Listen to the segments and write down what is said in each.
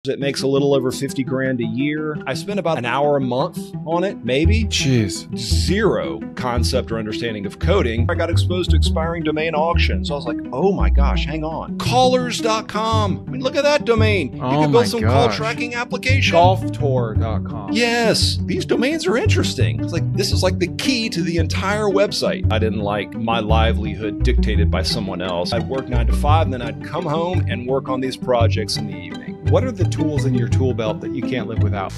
It makes a little over 50 grand a year. I spend about an hour a month on it, maybe. Jeez. Zero concept or understanding of coding. I got exposed to expiring domain auctions. I was like, oh my gosh, hang on. Callers.com. I mean, look at that domain. You can build some call tracking application. Golftour.com. Yes, these domains are interesting. It's like, this is like the key to the entire website. I didn't like my livelihood dictated by someone else. I'd work 9 to 5, and then I'd come home and work on these projects in the evening. What are the tools in your tool belt that you can't live without?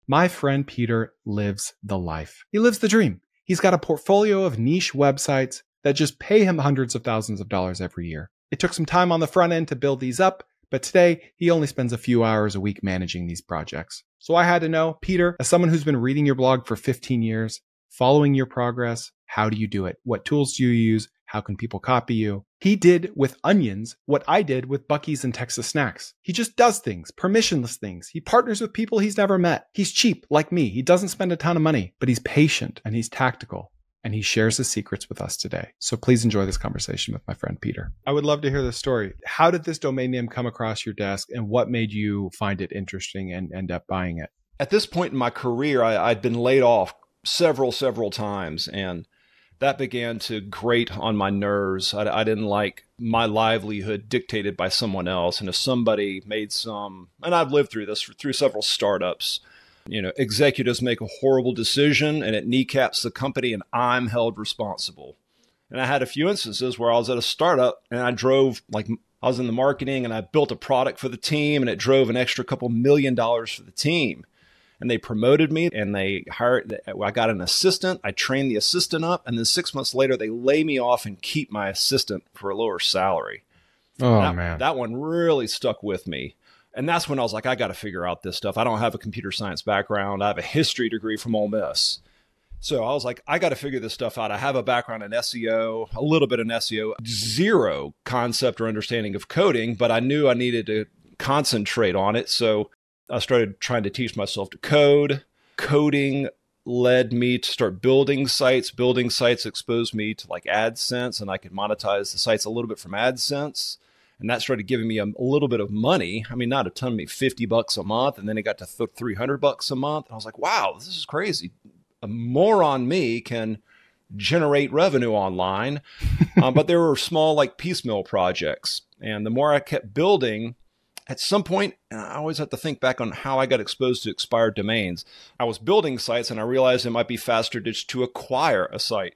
My friend Peter lives the life. He lives the dream. He's got a portfolio of niche websites that just pay him hundreds of thousands of dollars every year. It took some time on the front end to build these up, but today he only spends a few hours a week managing these projects. So I had to know, Peter, as someone who's been reading your blog for 15 years, following your progress, how do you do it? What tools do you use? How can people copy you? He did with Onions what I did with Buc-ee's and Texas Snacks. He just does things, permissionless things. He partners with people he's never met. He's cheap, like me. He doesn't spend a ton of money, but he's patient and he's tactical. And he shares his secrets with us today. So please enjoy this conversation with my friend Peter. I would love to hear this story. How did this domain name come across your desk and what made you find it interesting and end up buying it? At this point in my career, I'd been laid off several times, and that began to grate on my nerves. I didn't like my livelihood dictated by someone else. And if somebody made some, and I've lived through this through several startups, executives make a horrible decision and it kneecaps the company and I'm held responsible. And I had a few instances where I was at a startup and I was in the marketing and I built a product for the team and it drove an extra couple $1 million for the team. And they promoted me and I got an assistant. I trained the assistant up. And then 6 months later, they lay me off and keep my assistant for a lower salary. Oh, man. That one really stuck with me. And that's when I was like, I got to figure out this stuff. I don't have a computer science background. I have a history degree from Ole Miss. So I was like, I got to figure this stuff out. I have a background in SEO, a little bit in SEO, zero concept or understanding of coding, but I knew I needed to concentrate on it. So I started trying to teach myself to code. Coding led me to start building sites. Building sites exposed me to like AdSense, and I could monetize the sites a little bit from AdSense. And that started giving me a little bit of money. I mean, not a ton, maybe $50 a month. And then it got to $300 a month. And I was like, wow, this is crazy. A moron me can generate revenue online. But there were small, like piecemeal projects. And the more I kept building, at some point, and I always have to think back on how I got exposed to expired domains. I was building sites and I realized it might be faster just to acquire a site.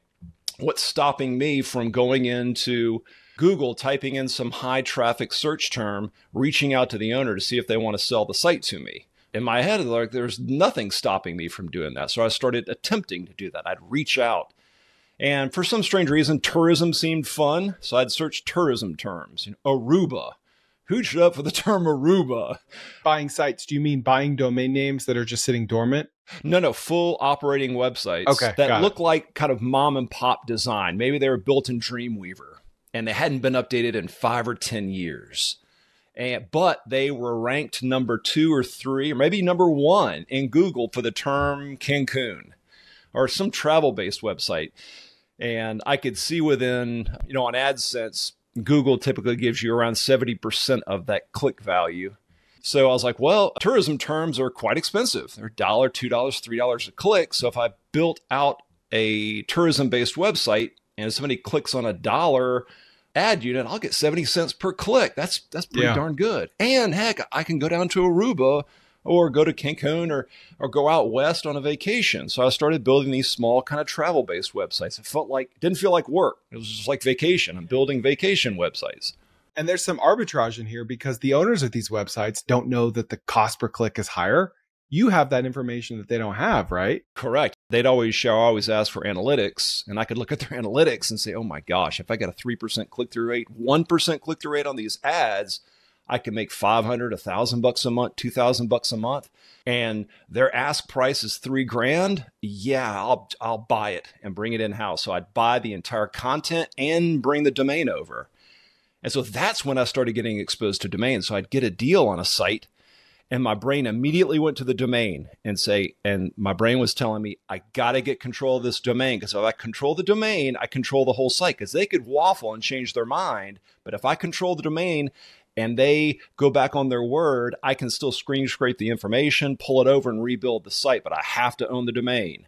What's stopping me from going into Google, typing in some high traffic search term, reaching out to the owner to see if they want to sell the site to me? In my head, like, there's nothing stopping me from doing that. So I started attempting to do that. I'd reach out. And for some strange reason, tourism seemed fun. So I'd search tourism terms, Aruba. Who'd show up for the term Aruba? Buying sites, do you mean buying domain names that are just sitting dormant? No, full operating websites that look like kind of mom and pop design. Maybe they were built in Dreamweaver and they hadn't been updated in 5 or 10 years. But they were ranked number 2 or 3, or maybe number 1 in Google for the term Cancun or some travel-based website. And I could see within, on AdSense, Google typically gives you around 70% of that click value. So I was like, well, tourism terms are quite expensive. They're $1, $2, $3 a click. So if I built out a tourism-based website and somebody clicks on $1 ad unit, I'll get 70 cents per click. That's pretty darn good. And heck, I can go down to Aruba or go to Cancun or go out west on a vacation. So I started building these small kind of travel-based websites. It didn't feel like work. It was just like vacation. I'm building vacation websites. And there's some arbitrage in here because the owners of these websites don't know that the cost per click is higher. You have that information that they don't have, right? Correct. They'd always ask for analytics, and I could look at their analytics and say, oh my gosh, if I got a 3% click-through rate, 1% click-through rate on these ads, I can make $500, $1,000 a month, $2,000 a month. And their ask price is $3,000. Yeah, I'll buy it and bring it in-house. So I'd buy the entire content and bring the domain over. And so that's when I started getting exposed to domains. So I'd get a deal on a site and my brain immediately went to the domain and my brain was telling me, I got to get control of this domain, because if I control the domain, I control the whole site, because they could waffle and change their mind. But if I control the domain, and they go back on their word, I can still screen scrape the information, pull it over and rebuild the site, but I have to own the domain.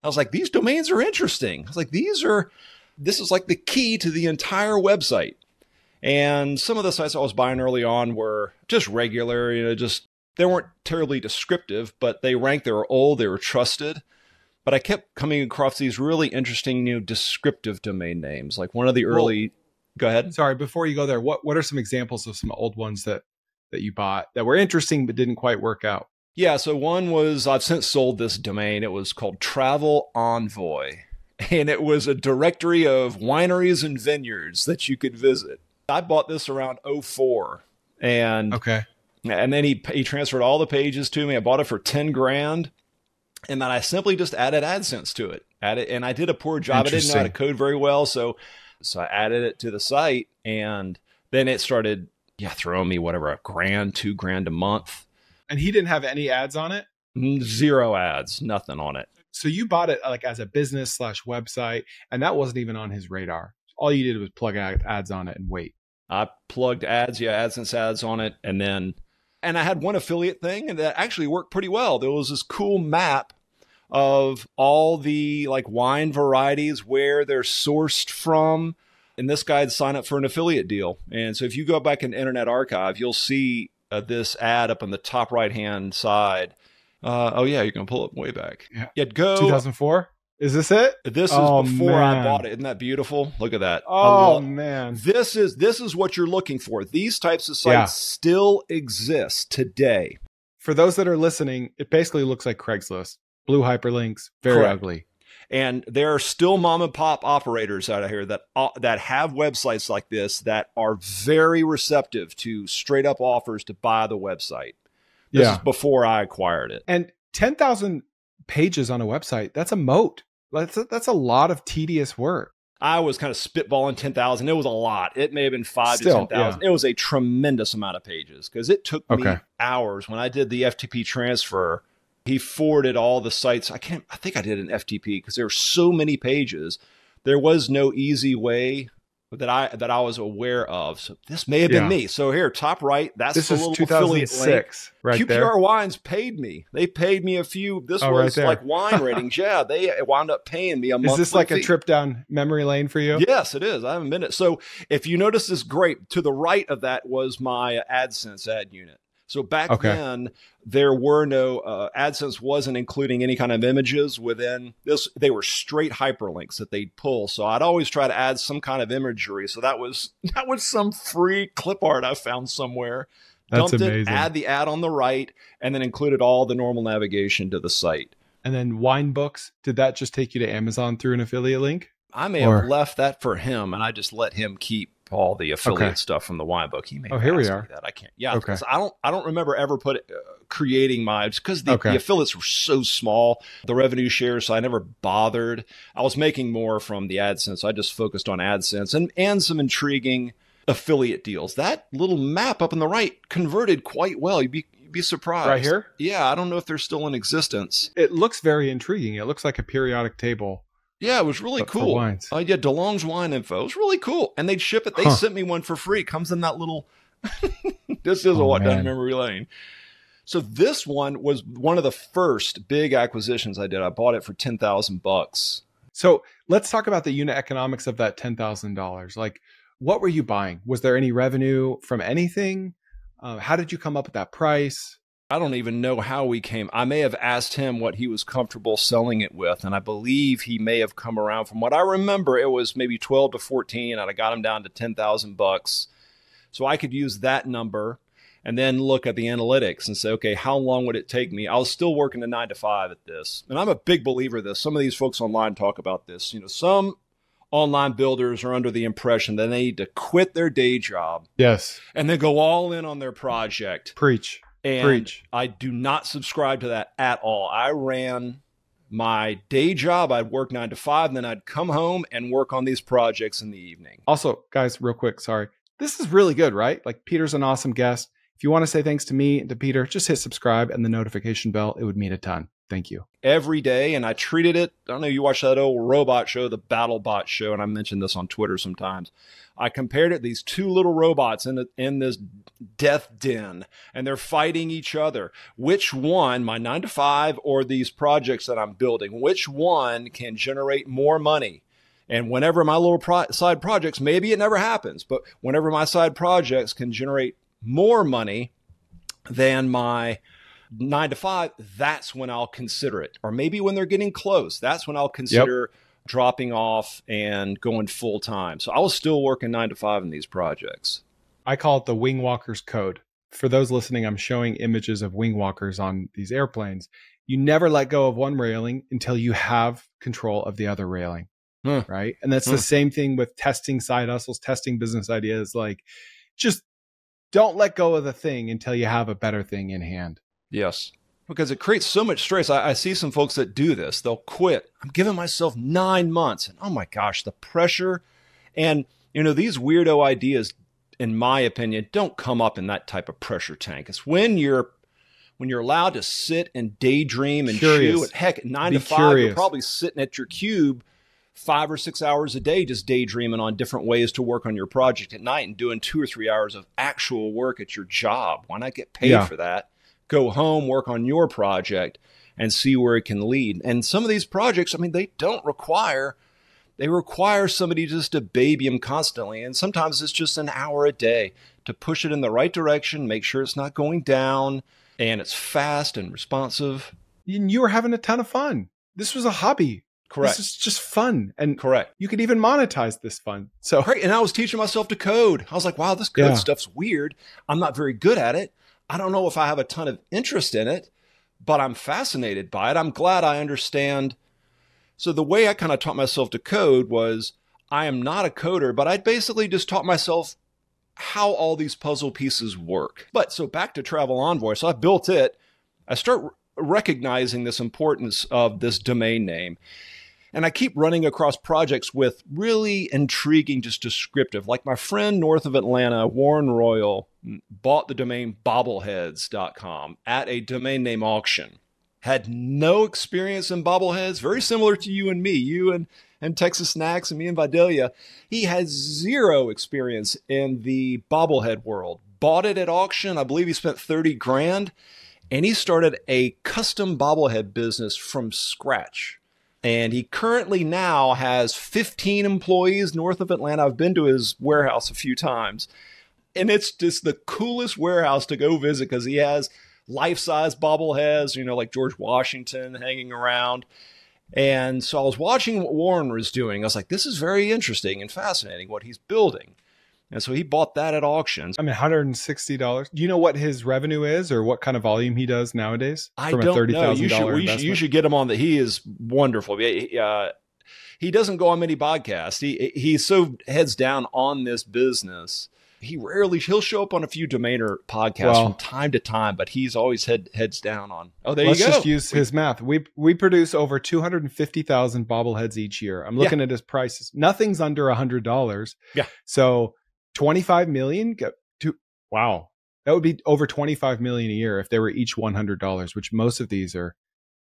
I was like, these domains are interesting. I was like, this is like the key to the entire website. And some of the sites I was buying early on were just regular, they weren't terribly descriptive, but they ranked, they were old, they were trusted. But I kept coming across these really interesting new descriptive domain names. Like one of the early, go ahead. Sorry, before you go there, what are some examples of some old ones that you bought that were interesting but didn't quite work out? Yeah, so one was, I've since sold this domain. It was called Travel Envoy. And it was a directory of wineries and vineyards that you could visit. I bought this around 2004. And then he transferred all the pages to me. I bought it for 10 grand. And then I simply just added AdSense to it. And I did a poor job. I didn't know how to code very well. So I added it to the site. And then it started throwing me whatever, $1,000, $2,000 a month. And he didn't have any ads on it? 0 ads, nothing on it. So you bought it like as a business / website, and that wasn't even on his radar. All you did was plug ads on it and wait. I plugged ads, AdSense ads on it. And I had one affiliate thing, and that actually worked pretty well. There was this cool map of all the like wine varieties, where they're sourced from. And this guy had signed up for an affiliate deal. And so if you go back in Internet Archive, you'll see this ad up on the top right-hand side. You can pull it way back. Yeah, go 2004. Is this it? This is before I bought it. Isn't that beautiful? Look at that. Oh man. This is what you're looking for. These types of sites still exist today. For those that are listening, it basically looks like Craigslist. Blue hyperlinks, very ugly. And there are still mom and pop operators out here that have websites like this that are very receptive to straight up offers to buy the website. This is before I acquired it. And 10,000 pages on a website, that's a moat. That's a lot of tedious work. I was kind of spitballing 10,000. It was a lot. It may have been 5,000 to 10,000. It was a tremendous amount of pages because it took me hours. When I did the FTP transfer, he forwarded all the sites. I think I did an FTP because there were so many pages. There was no easy way that I was aware of. So this may have been me. So here, top right, that's the little affiliate link. Right QPR there. Wines paid me. They paid me a few. This was like wine ratings. Yeah, they wound up paying me a monthly fee. Is this like a trip down memory lane for you? Yes, it is. I haven't been it. So if you notice this grape, to the right of that was my AdSense ad unit. So back then, there were no, AdSense wasn't including any kind of images within this. They were straight hyperlinks that they'd pull. So I'd always try to add some kind of imagery. So that was some free clip art I found somewhere. That's dumped amazing. It, add the ad on the right, and then included all the normal navigation to the site. And then wine books, did that just take you to Amazon through an affiliate link? I may have left that for him, and I just let him keep all the affiliate stuff from the wine book. He may have here we asked are. me that. I can't. Yeah, because I don't remember ever creating my, because the affiliates were so small, the revenue shares, so I never bothered. I was making more from the AdSense. I just focused on AdSense and some intriguing affiliate deals. That little map up on the right converted quite well. You'd be surprised. Right here? Yeah, I don't know if they're still in existence. It looks very intriguing. It looks like a periodic table. Yeah, it was really cool. DeLong's wine info. It was really cool. And they'd ship it. They sent me one for free. It comes in that little, this is a what done memory lane. So this one was one of the first big acquisitions I did. I bought it for $10,000. So let's talk about the unit economics of that $10,000. Like, what were you buying? Was there any revenue from anything? How did you come up with that price? I don't even know how we came. I may have asked him what he was comfortable selling it with, and I believe he may have come around. From what I remember, it was maybe 12 to 14, and I got him down to $10,000. So I could use that number and then look at the analytics and say, okay, how long would it take me? I was still working a 9 to 5 at this, and I'm a big believer of this. Some of these folks online talk about this. Some online builders are under the impression that they need to quit their day job, and then go all in on their project. Preach. I do not subscribe to that at all. I ran my day job. I'd work 9 to 5, and then I'd come home and work on these projects in the evening. Also, guys, real quick, sorry. This is really good, right? Like, Peter's an awesome guest. If If you want to say thanks to me and to Peter, just hit subscribe and the notification bell. It would mean a ton. Thank you. Every day. And I treated it, I don't know, you watch that old robot show, the BattleBot show, and I mentioned this on Twitter sometimes. I compared it, these two little robots in this death den, and they're fighting each other. Which one, my 9-to-5 or these projects that I'm building, which one can generate more money? And whenever my little side projects, maybe it never happens, but whenever my side projects can generate more money than my 9-to-5, that's when I'll consider it. Or maybe when they're getting close, that's when I'll consider dropping off and going full time. So I was still working 9-to-5 in these projects. I call it the wing walker's code. For those listening, I'm showing images of wing walkers on these airplanes. You never let go of one railing until you have control of the other railing. Right. And that's the same thing with testing side hustles, testing business ideas. Like, just don't let go of the thing until you have a better thing in hand. Yes. Because it creates so much stress. I see some folks that do this. They'll quit. I'm giving myself 9 months. And oh my gosh, the pressure. And, you know, these weirdo ideas, in my opinion, don't come up in that type of pressure tank. It's when you're allowed to sit and daydream and chew. Heck, at 9-to-5, you're probably sitting at your cube 5 or 6 hours a day, just daydreaming on different ways to work on your project at night and doing 2 or 3 hours of actual work at your job. Why not get paid for that? Go home, work on your project, and see where it can lead. And some of these projects, I mean, they require somebody just to baby them constantly. And sometimes it's just an hour a day to push it in the right direction, make sure it's not going down, and it's fast and responsive. And you were having a ton of fun. This was a hobby. Correct. This is just fun. And correct. You could even monetize this fun. So right. And I was teaching myself to code. I was like, wow, this code stuff's weird. I'm not very good at it. I don't know if I have a ton of interest in it, but I'm fascinated by it. I'm glad I understand. So the way I kind of taught myself to code was, I am not a coder, but I basically just taught myself how all these puzzle pieces work. But so back to Travel Envoy. So I built it. I start recognizing this importance of this domain name. And I keep running across projects with really intriguing, just descriptive. Like my friend north of Atlanta, Warren Royal, bought the domain bobbleheads.com at a domain name auction. Had no experience in bobbleheads, very similar to you and me, you and Texas Snacks and me and Vidalia. He has zero experience in the bobblehead world. Bought it at auction. I believe he spent 30 grand. And he started a custom bobblehead business from scratch. And he currently now has 15 employees north of Atlanta. I've been to his warehouse a few times. And it's just the coolest warehouse to go visit because he has life-size bobbleheads, you know, like George Washington hanging around. And so I was watching what Warren was doing. I was like, this is very interesting and fascinating what he's building. And so he bought that at auctions. I mean, $160. Do you know what his revenue is or what kind of volume he does nowadays? I don't know. You should get him on. He is wonderful. He doesn't go on many podcasts. He's so heads down on this business. He'll show up on a few Domainer podcasts from time to time, but he's always heads down on. Oh, there you go. Let's just use his math. We produce over 250,000 bobbleheads each year. I'm looking at his prices. Nothing's under $100. Yeah. So 25 million. Wow. That would be over 25 million a year if they were each $100, which most of these are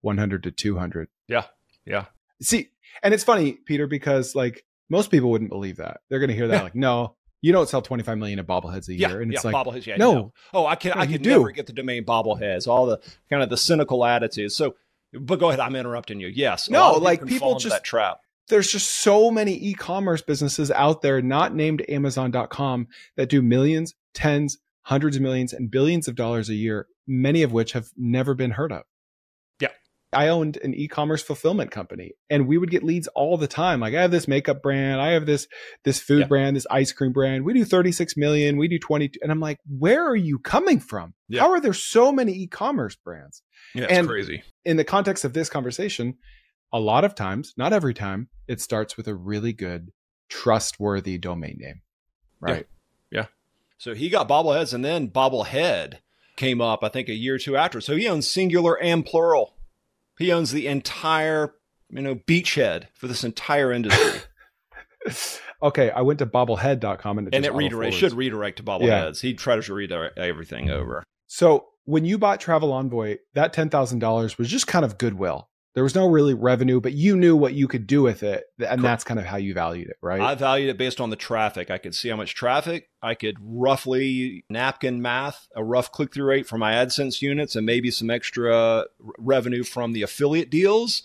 100 to 200. Yeah. Yeah. See, and it's funny, Peter, because like most people wouldn't believe that. They're going to hear that like, no, you don't sell 25 million of bobbleheads a year. And it's like, bobbleheads. Yeah, no. You know. Oh, I can never get the domain bobbleheads, all the kind of the cynical attitudes. So, but go ahead. I'm interrupting you. Yes. No, like people just that trap. There's just so many e-commerce businesses out there, not named Amazon.com, that do millions, tens, hundreds of millions, and billions of dollars a year, many of which have never been heard of. Yeah. I owned an e-commerce fulfillment company, and we would get leads all the time. Like, I have this makeup brand, I have this food brand, this ice cream brand. We do 36 million, we do 22. And I'm like, where are you coming from? Yeah. How are there so many e-commerce brands? Yeah, it's crazy. In the context of this conversation, a lot of times, not every time, it starts with a really good, trustworthy domain name, right? Yeah. So he got bobbleheads, and then bobblehead came up, I think, a year or two after. So he owns singular and plural. He owns the entire, beachhead for this entire industry. okay, I went to bobblehead.com and it should redirect to bobbleheads. He tries to redirect everything over. So when you bought Travel Envoy, that $10,000 was just kind of goodwill. There was no really revenue, but you knew what you could do with it. And Correct. That's kind of how you valued it, right? I valued it based on the traffic. I could see how much traffic. I could roughly napkin math, a rough click-through rate for my AdSense units and maybe some extra revenue from the affiliate deals.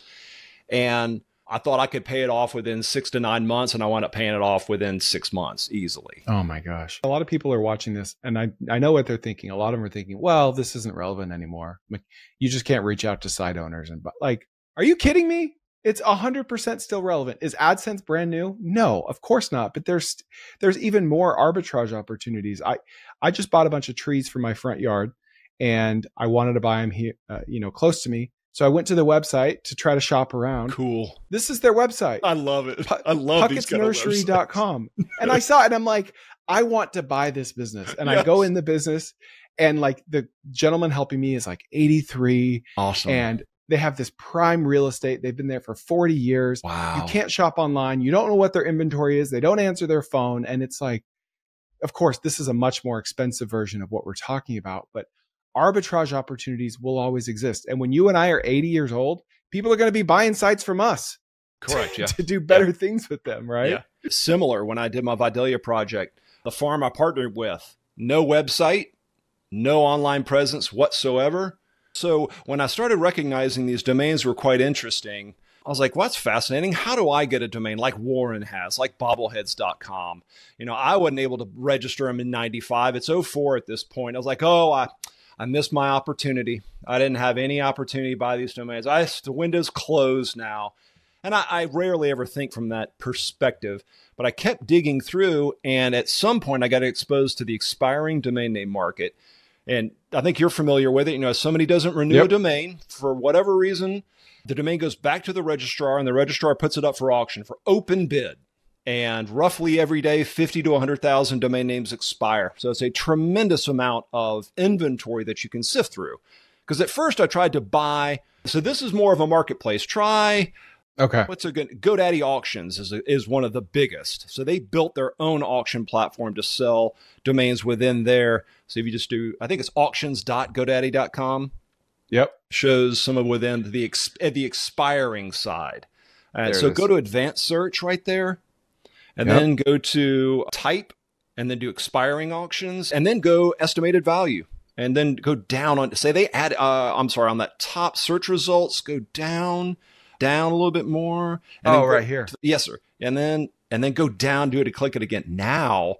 And I thought I could pay it off within 6 to 9 months, and I wound up paying it off within 6 months easily. Oh my gosh. A lot of people are watching this, and I know what they're thinking. A lot of them are thinking, well, this isn't relevant anymore. Like, you just can't reach out to site owners. And like, are you kidding me? It's 100% still relevant. Is AdSense brand new? No, of course not. But there's even more arbitrage opportunities. I just bought a bunch of trees for my front yard, and I wanted to buy them here, close to me. So I went to the website to try to shop around. Cool. This is their website. I love it. I love these kind of websites. Puckettsnursery.com. And I saw it and I'm like, I want to buy this business. And I go in the business and like the gentleman helping me is like 83. Awesome. And they have this prime real estate. They've been there for 40 years. Wow. You can't shop online. You don't know what their inventory is. They don't answer their phone. And it's like, of course, this is a much more expensive version of what we're talking about, but arbitrage opportunities will always exist. And when you and I are 80 years old, people are going to be buying sites from us. Correct. Yeah. To do better things with them, right? Yeah. Similar when I did my Vidalia project, the farm I partnered with, no website, no online presence whatsoever. So when I started recognizing these domains were quite interesting, I was like, well, that's fascinating. How do I get a domain like Warren has, like bobbleheads.com? I wasn't able to register them in 95. It's 04 at this point. I was like, I missed my opportunity. I didn't have any opportunity to buy these domains. The window's closed now. And I rarely ever think from that perspective, but I kept digging through. And at some point I got exposed to the expiring domain name market. And I think you're familiar with it. If somebody doesn't renew a domain for whatever reason, the domain goes back to the registrar and the registrar puts it up for auction for open bid. And roughly every day, 50 to 100,000 domain names expire. So it's a tremendous amount of inventory that you can sift through. Because at first I tried to buy, so this is more of a marketplace. What's a good, GoDaddy Auctions is one of the biggest. So they built their own auction platform to sell domains within there. So if you just do, I think it's auctions.godaddy.com. Yep. Shows some of within the expiring side. So go to advanced search right there. And then go to type and then do expiring auctions and then go estimated value and then go down on, say they add, on that top search results, go down a little bit more. And right here. Yes, sir. And then go down, do it to click it again. Now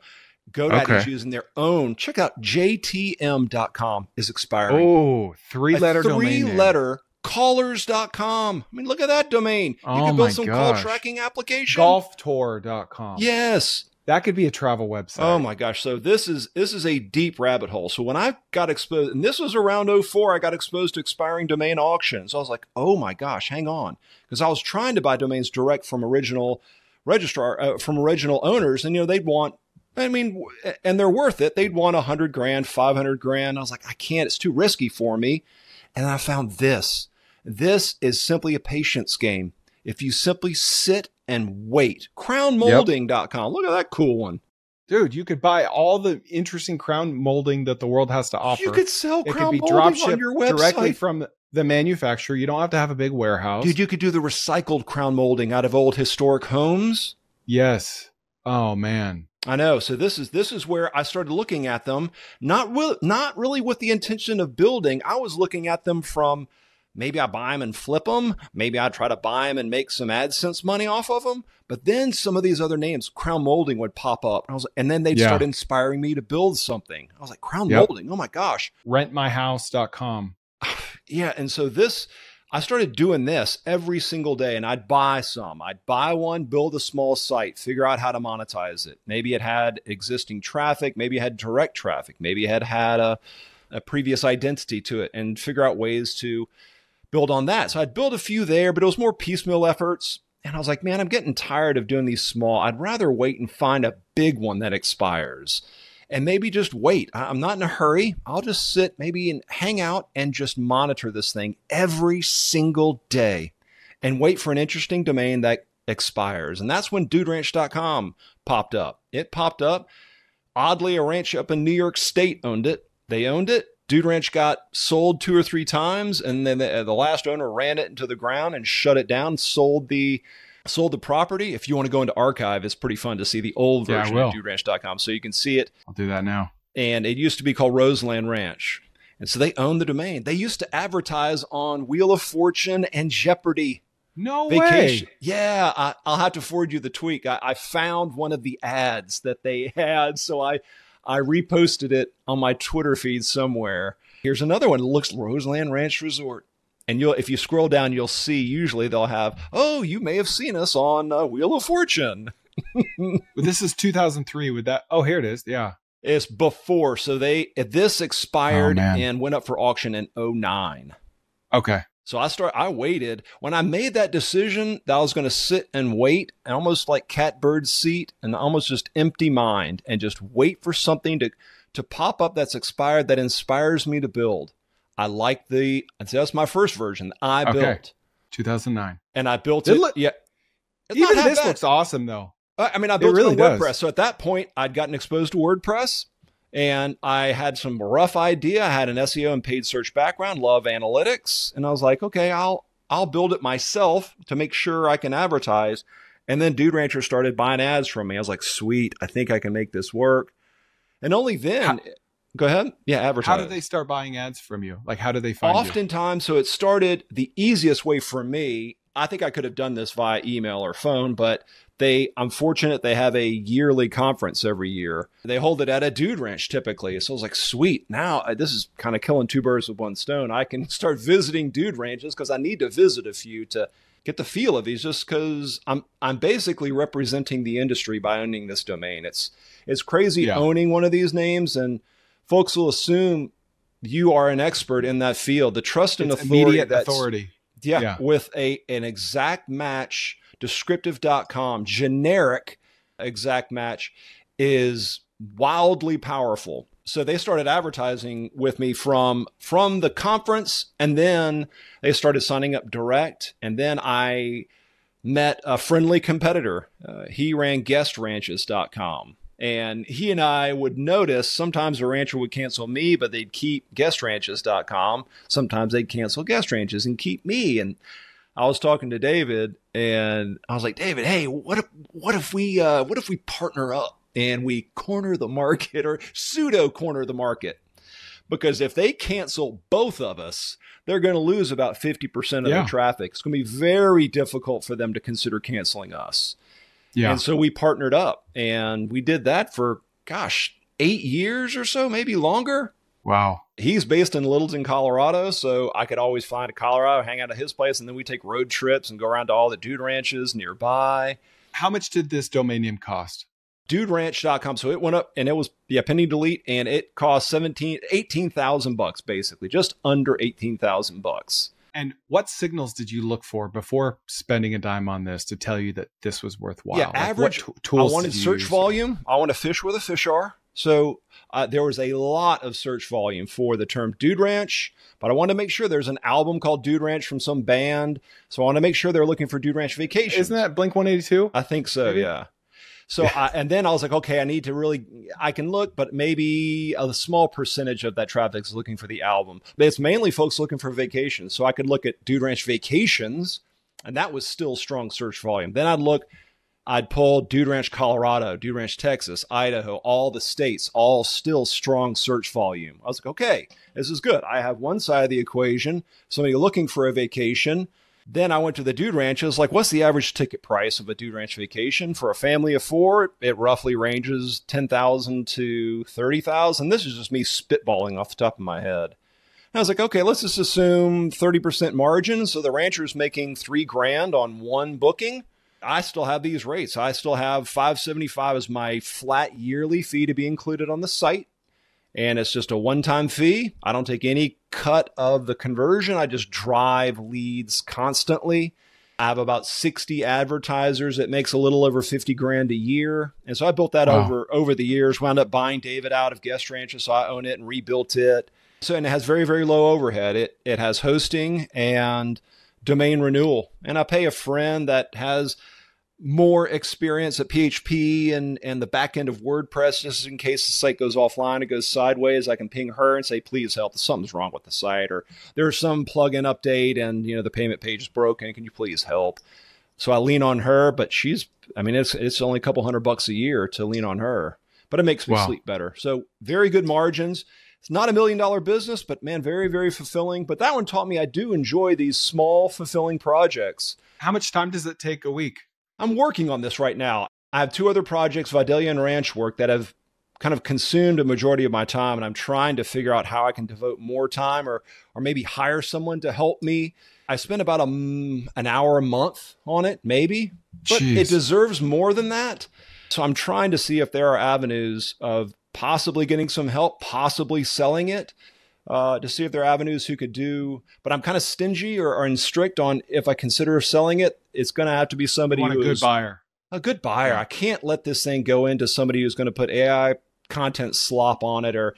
GoDaddy's using their own. Check out jtm.com is expiring. Oh, three-letter domain name. Three-letter callers.com. I mean, look at that domain. You can build some call tracking application. Golftour.com. Yes. That could be a travel website. Oh my gosh. So this is a deep rabbit hole. So when I got exposed, and this was around 04, I got exposed to expiring domain auctions. I was like, oh my gosh, hang on. Because I was trying to buy domains direct from original registrar, from original owners. And, they'd want, and they're worth it. They'd want $100,000, $500,000. I was like, I can't, it's too risky for me. And I found this. This is simply a patience game. If you simply sit and wait. Crownmolding.com. Look at that cool one. Dude, you could buy all the interesting crown molding that the world has to offer. You could sell crown molding on your website. Directly from the manufacturer. You don't have to have a big warehouse. Dude, you could do the recycled crown molding out of old historic homes. Yes. Oh, man. I know. So this is where I started looking at them, not really with the intention of building. I was looking at them from maybe I buy them and flip them. Maybe I try to buy them and make some AdSense money off of them. But then some of these other names, crown molding, would pop up. And then they'd start inspiring me to build something. I was like, crown molding? Oh my gosh. Rentmyhouse.com. Yeah. And so I started doing this every single day, and I'd buy some. I'd buy one, build a small site, figure out how to monetize it. Maybe it had existing traffic. Maybe it had direct traffic. Maybe it had a previous identity to it, and figure out ways to build on that. So I'd build a few there, but it was more piecemeal efforts. And I was like, man, I'm getting tired of doing these small. I'd rather wait and find a big one that expires. And maybe just wait. I'm not in a hurry. I'll just sit maybe and hang out and just monitor this thing every single day and wait for an interesting domain that expires. And that's when duderanch.com popped up. It popped up. Oddly, a ranch up in New York State owned it. They owned it. Dude Ranch got sold 2 or 3 times, and then the last owner ran it into the ground and shut it down, sold the property. If you want to go into archive, it's pretty fun to see the old version of duderanch.com. So you can see it. I'll do that now. And it used to be called Roseland Ranch. And so they own the domain. They used to advertise on Wheel of Fortune and Jeopardy. No way. Yeah, I'll have to forward you the tweak. I found one of the ads that they had, so I reposted it on my Twitter feed somewhere. Here's another one. It looks Roseland Ranch Resort. And if you scroll down, you'll see usually they'll have, oh, you may have seen us on Wheel of Fortune. This is 2003 with that. Oh, here it is. Yeah. It's before. So this expired and went up for auction in 2009. Okay. So I waited. When I made that decision that I was going to sit and wait, and almost like catbird seat, and almost just empty mind, and just wait for something to pop up that's expired that inspires me to build. I like that's my first version. I built 2009, and I built it. Yeah, even this looks awesome though. I mean, I built it on WordPress. So at that point, I'd gotten exposed to WordPress. And I had some rough idea. I had an SEO and paid search background, love analytics. And I was like, okay, I'll build it myself to make sure I can advertise. And then Dude Rancher started buying ads from me. I was like, sweet, I think I can make this work. And only then, go ahead. Yeah, advertise. How did they start buying ads from you? Like, how did they find you? Oftentimes, so it started the easiest way for me. I think I could have done this via email or phone, but I'm fortunate they have a yearly conference every year. They hold it at a Dude Ranch typically. So I was like, sweet, now this is kind of killing 2 birds with 1 stone. I can start visiting Dude Ranches because I need to visit a few to get the feel of these, just because I'm basically representing the industry by owning this domain. It's crazy owning one of these names, and folks will assume you are an expert in that field. The trust and authority. Yeah, with an exact match, descriptive.com, generic exact match is wildly powerful. So they started advertising with me from the conference, and then they started signing up direct. And then I met a friendly competitor. He ran guestranches.com. And he and I would notice sometimes a rancher would cancel me, but they'd keep guestranches.com. Sometimes they'd cancel guest ranches and keep me. And I was talking to David, and I was like, David, hey, what if we partner up and we corner the market, or pseudo corner the market? Because if they cancel both of us, they're going to lose about 50% of their traffic. It's going to be very difficult for them to consider canceling us. Yeah. And so we partnered up, and we did that for, 8 years or so, maybe longer. Wow. He's based in Littleton, Colorado, so I could always find a Colorado, hang out at his place, and then we take road trips and go around to all the Dude Ranches nearby. How much did this domain name cost? DudeRanch.com. So it went up, and it was pending delete, and it cost $18,000 basically, just under $18,000. And what signals did you look for before spending a dime on this to tell you that this was worthwhile? Yeah, average. Tools I wanted search volume. I want to fish where the fish are. So there was a lot of search volume for the term Dude Ranch, but I wanted to make sure there's an album called Dude Ranch from some band. So I want to make sure they're looking for Dude Ranch Vacation. Isn't that Blink-182? I think so, maybe? Yeah. So, and then I was like, okay, I can look, but maybe a small percentage of that traffic is looking for the album. But it's mainly folks looking for vacations. So I could look at Dude Ranch Vacations, and that was still strong search volume. Then I'd pull Dude Ranch Colorado, Dude Ranch Texas, Idaho, all the states, all still strong search volume. I was like, okay, this is good. I have one side of the equation, somebody looking for a vacation. Then I went to the Dude Ranches, like, what's the average ticket price of a Dude Ranch vacation? For a family of 4, it roughly ranges $10,000 to $30,000. This is just me spitballing off the top of my head. And I was like, okay, let's just assume 30% margin. So the rancher's making $3,000 on one booking. I still have these rates. I still have $575 as my flat yearly fee to be included on the site. And it's just a one-time fee. I don't take any cut of the conversion. I just drive leads constantly. I have about 60 advertisers. It makes a little over $50,000 a year. And so I built that over the years, wound up buying David out of Guest Ranches. So I own it and rebuilt it. So, and it has very, very low overhead. It has hosting and domain renewal. And I pay a friend that has more experience at PHP and the back end of WordPress, just in case the site goes offline, it goes sideways. I can ping her and say, please help. Something's wrong with the site, or there's some plugin update and the payment page is broken. Can you please help? So I lean on her, but it's only a couple $100 a year to lean on her, but it makes me sleep better. So very good margins. It's not $1 million business, but man, very, very fulfilling. But that one taught me I do enjoy these small, fulfilling projects. How much time does it take a week? I'm working on this right now. I have 2 other projects, Vidalia and Ranch Work, that have kind of consumed a majority of my time. And I'm trying to figure out how I can devote more time or maybe hire someone to help me. I spend about an hour a month on it, maybe, but it deserves more than that. So I'm trying to see if there are avenues of possibly getting some help, possibly selling it, to see if there are avenues who could do, but I'm kind of stingy or strict on if I consider selling it, it's going to have to be somebody who's a good buyer. A good buyer. I can't let this thing go into somebody who's going to put AI content slop on it or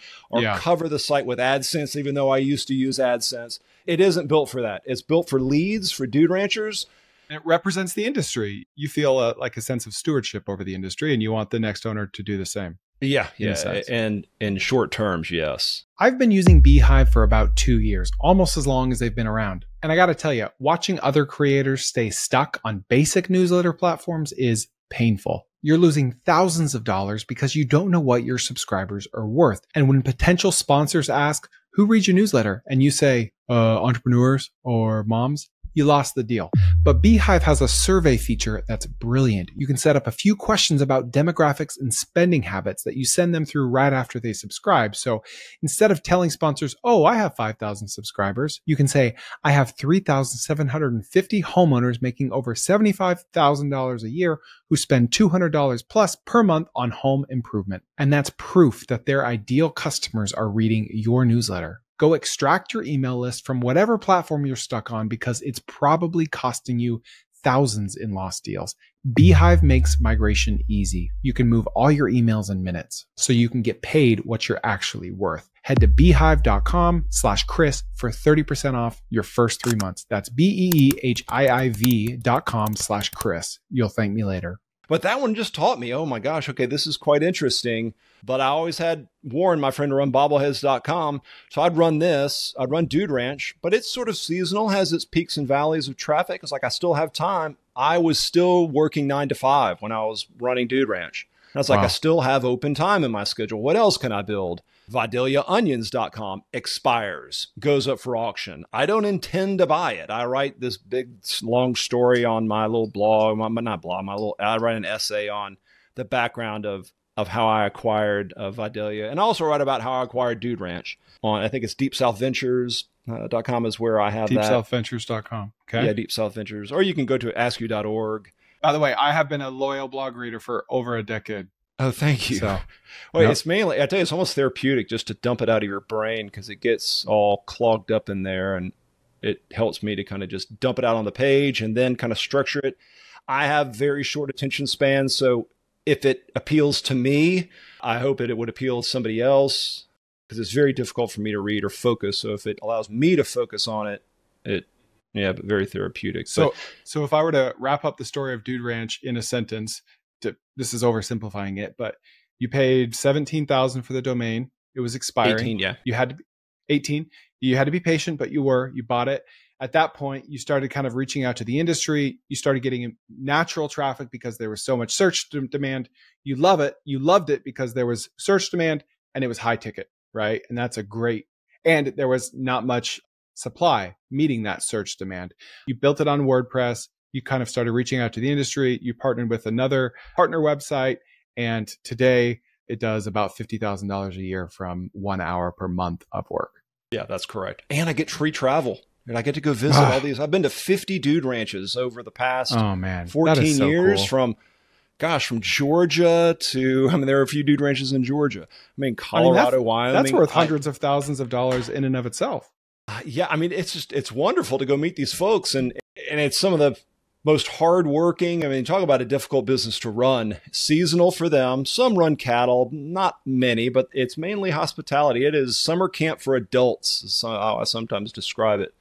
cover the site with AdSense, even though I used to use AdSense. It isn't built for that. It's built for leads, for dude ranchers. It represents the industry. You feel like a sense of stewardship over the industry, and you want the next owner to do the same. Yeah. And in short terms, yes. I've been using Beehive for about 2 years, almost as long as they've been around. And I got to tell you, watching other creators stay stuck on basic newsletter platforms is painful. You're losing thousands of dollars because you don't know what your subscribers are worth. And when potential sponsors ask, who reads your newsletter? And you say, entrepreneurs or moms, you lost the deal. But Beehive has a survey feature that's brilliant. You can set up a few questions about demographics and spending habits that you send them through right after they subscribe. So instead of telling sponsors, oh, I have 5,000 subscribers, you can say, I have 3,750 homeowners making over $75,000 a year who spend $200 plus per month on home improvement. And that's proof that their ideal customers are reading your newsletter. Go extract your email list from whatever platform you're stuck on because it's probably costing you thousands in lost deals. Beehive makes migration easy. You can move all your emails in minutes so you can get paid what you're actually worth. Head to beehive.com/Chris for 30% off your first 3 months. That's BEEHIV.com/Chris. You'll thank me later. But that one just taught me, oh my gosh, okay, this is quite interesting. But I always had Warren, my friend, to run bobbleheads.com. So I'd run Dude Ranch, but it's sort of seasonal, has its peaks and valleys of traffic. It's like I still have time. I was still working 9 to 5 when I was running Dude Ranch. And I was like, I still have open time in my schedule. What else can I build? VidaliaOnions.com expires, goes up for auction. I don't intend to buy it. I write this big, long story on my little blog, I write an essay on the background of how I acquired Vidalia. And I also write about how I acquired Dude Ranch on, I think it's deepsouthventures.com is where I have that. Deepsouthventures.com. Okay. Yeah, Deep South Ventures. Or you can go to askew.org. By the way, I have been a loyal blog reader for over a decade. Oh, thank you. So, It's mainly, I tell you, it's almost therapeutic just to dump it out of your brain because it gets all clogged up in there, and it helps me to kind of just dump it out on the page and then kind of structure it. I have very short attention spans, so if it appeals to me, I hope that it would appeal to somebody else because it's very difficult for me to read or focus. So if it allows me to focus on it, but very therapeutic. So if I were to wrap up the story of Dude Ranch in a sentence, this is oversimplifying it, but you paid $17,000 for the domain. It was expiring. 18, yeah. You had to be 18. You had to be patient, but you bought it. At that point, you started kind of reaching out to the industry. You started getting natural traffic because there was so much search demand. You love it. You loved it because there was search demand and it was high ticket, right? And that's and there was not much supply meeting that search demand. You built it on WordPress. You kind of started reaching out to the industry. You partnered with another partner website. And today it does about $50,000 a year from 1 hour per month of work. Yeah, that's correct. And I get free travel. And I get to go visit all these. I've been to 50 dude ranches over the past 14 years cool. from Georgia to, there are a few dude ranches in Georgia. Colorado, Wyoming. That's worth hundreds of thousands of dollars in and of itself. It's wonderful to go meet these folks. And it's some of the most hardworking. Talk about a difficult business to run. Seasonal for them. Some run cattle, not many, but it's mainly hospitality. It is summer camp for adults, is how I sometimes describe it.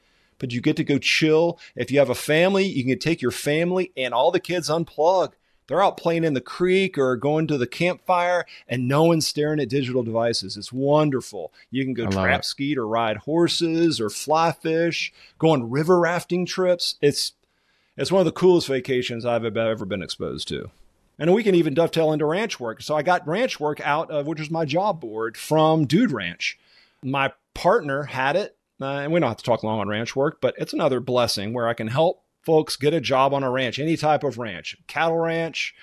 but you get to go chill. If you have a family, you can take your family and all the kids unplug. They're out playing in the creek or going to the campfire and no one's staring at digital devices. It's wonderful. You can go trap skeet or ride horses or fly fish, go on river rafting trips. It's one of the coolest vacations I've ever been exposed to. And we can even dovetail into ranch work. So I got ranch work out of, which was my job board, from Dude Ranch. My partner had it, and we don't have to talk long on ranch work, but it's another blessing where I can help folks get a job on a ranch, any type of ranch, cattle ranch,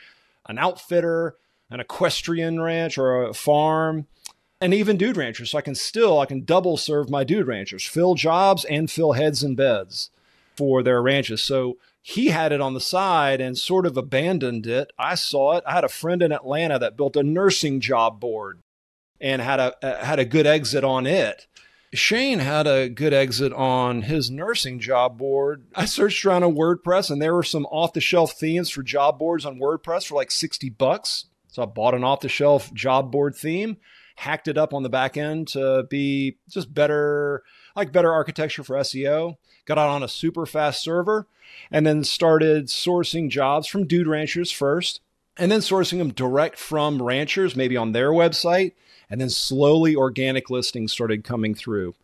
an outfitter, an equestrian ranch or a farm, and even dude ranchers. So I can double serve my dude ranchers, fill jobs and fill heads and beds for their ranches. So he had it on the side and sort of abandoned it. I saw it. I had a friend in Atlanta that built a nursing job board and had a good exit on it. Shane had a good exit on his nursing job board. I searched around on WordPress and there were some off-the-shelf themes for job boards on WordPress for like $60. So I bought an off-the-shelf job board theme, hacked it up on the back end to be just better architecture for SEO, got it on a super fast server, and then started sourcing jobs from dude ranchers first, and then sourcing them direct from ranchers, maybe on their website. And then slowly organic listings started coming through.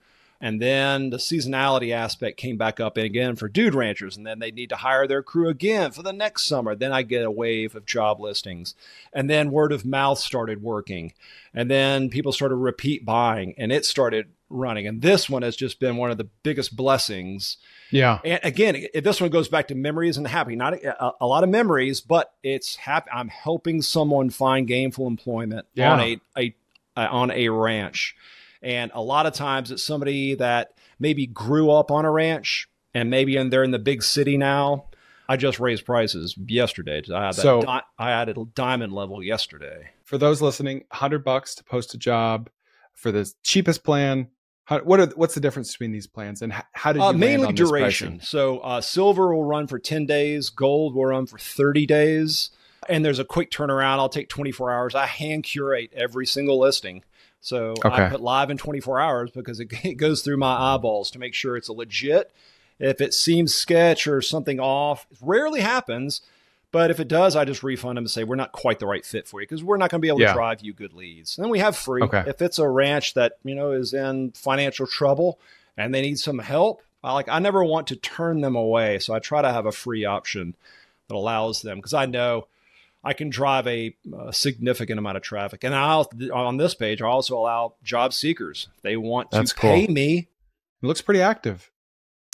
And then the seasonality aspect came back up again for dude ranchers. And then they need to hire their crew again for the next summer. Then I get a wave of job listings. And then word of mouth started working. And then people started repeat buying and it started running. And this one has just been one of the biggest blessings. Yeah. And again, this one goes back to memories and happy. Not a lot of memories, but it's happy. I'm helping someone find gainful employment on a ranch. And a lot of times it's somebody that maybe grew up on a ranch and maybe they're in the big city now. I just raised prices yesterday. I had a diamond level yesterday. For those listening, $100 to post a job for the cheapest plan. What's the difference between these plans and how did you mainly land on duration? So silver will run for 10 days. Gold will run for 30 days. And there's a quick turnaround. I'll take 24 hours. I hand curate every single listing. So I put live in 24 hours because it goes through my eyeballs to make sure it's a legit. If it seems sketch or something off, it rarely happens. But if it does, I just refund them and say, we're not quite the right fit for you because we're not going to be able to drive you good leads. And then we have free. If it's a ranch that, is in financial trouble and they need some help, I never want to turn them away. So I try to have a free option that allows them because I know I can drive a significant amount of traffic. And on this page, I also allow job seekers. They want to pay me. It looks pretty active.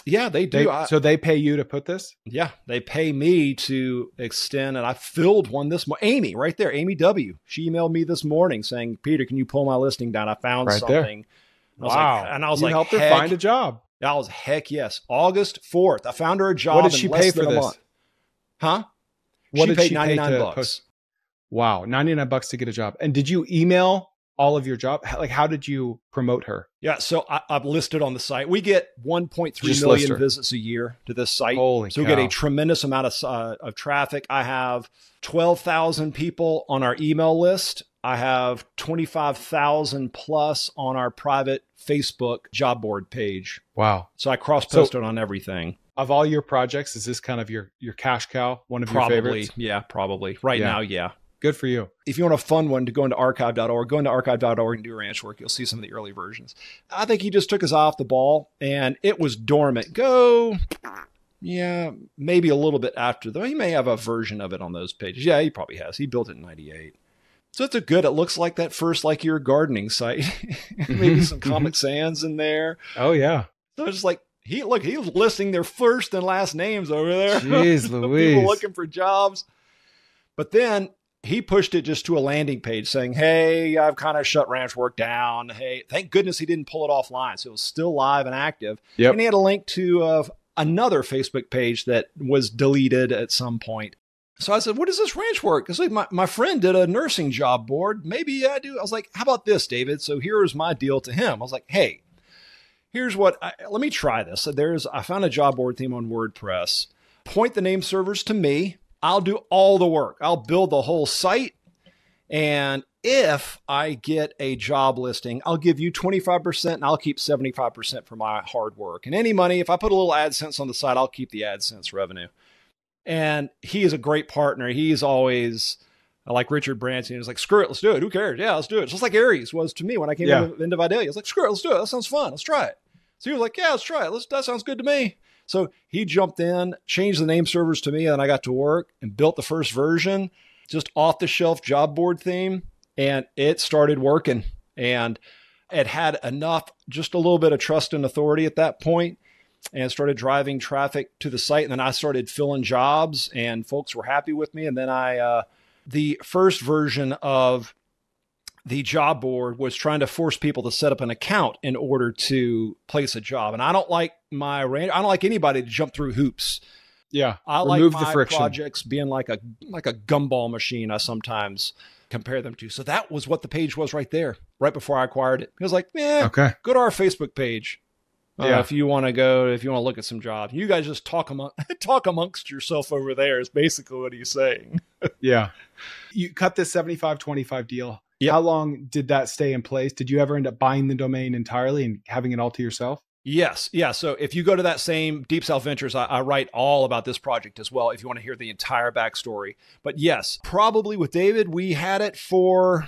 Yeah, they do. So they pay you to put this? Yeah, they pay me to extend. And I filled one this morning. Amy, right there, Amy W. She emailed me this morning saying, Peter, can you pull my listing down? I found something. Wow. You helped her find a job. I was heck yes. August 4th. I found her a job. What did she pay for this? Huh? What did she pay? $99. Wow, $99 to get a job. And did you email all of your job? How did you promote her? Yeah, so I've listed on the site. We get 1.3 million visits a year to this site. Holy cow. We get a tremendous amount of traffic. I have 12,000 people on our email list. I have 25,000 plus on our private Facebook job board page. Wow. So I cross-posted on everything. Of all your projects, is this kind of your cash cow, one of your favorites? Yeah, probably. Right now, yeah. Good for you. If you want a fun one, to go into archive.org, go into archive.org and do ranch work. You'll see some of the early versions. I think he just took his eye off the ball and it was dormant. Maybe a little bit after, though. He may have a version of it on those pages. Yeah, he probably has. He built it in 98. So it's it looks like that first, like your gardening site. Maybe some Comic Sans in there. Oh, yeah. So it's like, he was listing their first and last names over there. Jeez Louise. People looking for jobs. But then he pushed it just to a landing page saying, hey, I've kind of shut ranch work down. Hey, thank goodness he didn't pull it offline. So it was still live and active. Yep. And he had a link to another Facebook page that was deleted at some point. So I said, what is this ranch work? Because my friend did a nursing job board. Maybe I do. I was like, how about this, David? So here was my deal to him. I was like, hey, here's let me try this. I found a job board theme on WordPress. Point the name servers to me. I'll do all the work. I'll build the whole site And if I get a job listing, I'll give you 25% and I'll keep 75% for my hard work. And any money, if I put a little AdSense on the side, I'll keep the AdSense revenue. And he is a great partner. He's always like Richard Branson. He's like, screw it, let's do it. Who cares? Yeah, let's do it. Just like Aries was to me when I came into Vidalia. I was like, screw it, let's do it. That sounds fun. Let's try it. So he was like, yeah, let's try it. That sounds good to me. So he jumped in, changed the name servers to me, and I got to work and built the first version, just off the shelf job board theme. And it started working. And it had enough, just a little bit of trust and authority at that point, and started driving traffic to the site. And then I started filling jobs and folks were happy with me. And then the first version of the job board was trying to force people to set up an account in order to place a job. And I don't like anybody to jump through hoops. Yeah. I like my projects being like a gumball machine. I sometimes compare them to. So that was what the page was right there, right before I acquired it. It was like, go to our Facebook page. If you want to look at some jobs. You guys just talk amongst yourself over there is basically what he's saying. Yeah. You cut this 75-25 deal. Yep. How long did that stay in place? Did you ever end up buying the domain entirely and having it all to yourself? Yes. Yeah. So if you go to that same Deep South Ventures, I write all about this project as well, if you want to hear the entire backstory. But yes, probably with David, we had it for,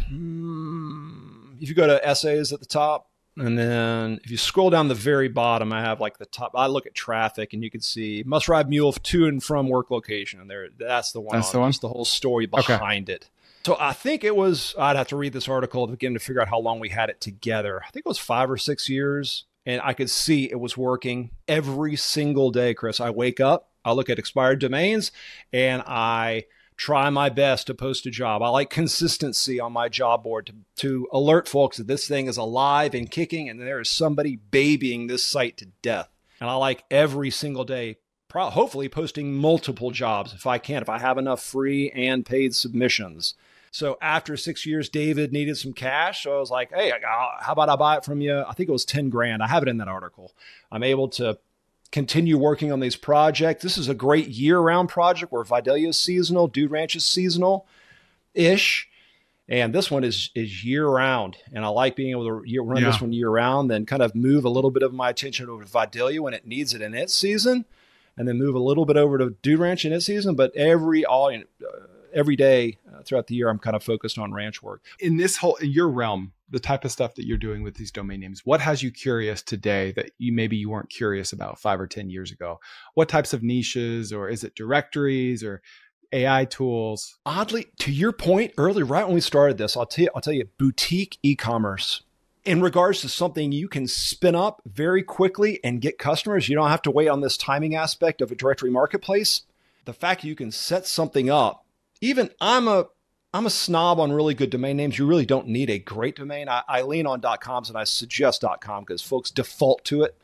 if you go to essays at the top, and then if you scroll down the very bottom, I have like the top, I look at traffic and you can see must ride mule to and from work location. And that's the one. That's the whole story behind it. So I think it was, I'd have to read this article again to figure out how long we had it together. I think it was 5 or 6 years. And I could see it was working every single day, Chris. I wake up, I look at expired domains, and I try my best to post a job. I like consistency on my job board to alert folks that this thing is alive and kicking and there is somebody babying this site to death. And I like every single day, hopefully posting multiple jobs if I can, if I have enough free and paid submissions. So after 6 years, David needed some cash. So I was like, hey, how about I buy it from you? I think it was 10 grand. I have it in that article. I'm able to continue working on these projects. This is a great year-round project where Vidalia is seasonal, Dude Ranch is seasonal-ish. And this one is year-round. And I like being able to run this one year-round, then kind of move a little bit of my attention over to Vidalia when it needs it in its season, and then move a little bit over to Dude Ranch in its season. But every day throughout the year, I'm kind of focused on ranch work. In your realm, the type of stuff that you're doing with these domain names, what has you curious today that you weren't curious about 5 or 10 years ago? What types of niches, or is it directories or AI tools? Oddly, to your point earlier, right when we started this, I'll tell you boutique e-commerce. In regards to something you can spin up very quickly and get customers, you don't have to wait on this timing aspect of a directory marketplace. The fact you can set something up, even I'm a snob on really good domain names. You really don't need a great domain. I lean on .coms and I suggest .com because folks default to it.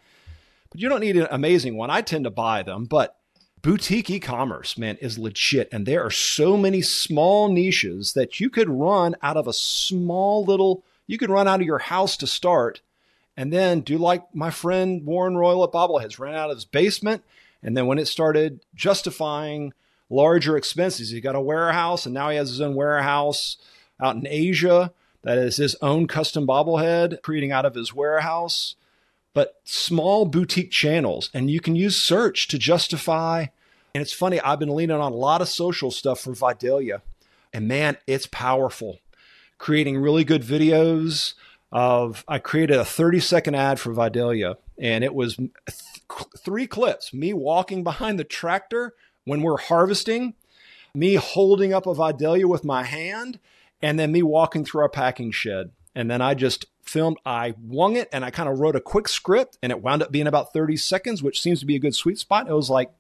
But you don't need an amazing one. I tend to buy them. But boutique e-commerce, man, is legit. And there are so many small niches that you could run out of you could run out of your house to start and then do like my friend Warren Royal at Bobbleheads, ran out of his basement. And then when it started justifying larger expenses, he got a warehouse and now he has his own warehouse out in Asia that is his own custom bobblehead creating out of his warehouse. But small boutique channels, and you can use search to justify. And it's funny, I've been leaning on a lot of social stuff for Vidalia, and man, it's powerful. Creating really good videos I created a 30-second ad for Vidalia, and it was 3 clips, me walking behind the tractor when we're harvesting, me holding up a Vidalia with my hand, and then me walking through our packing shed. And then I just filmed, I wung it, and I kind of wrote a quick script, and it wound up being about 30 seconds, which seems to be a good sweet spot. It was like,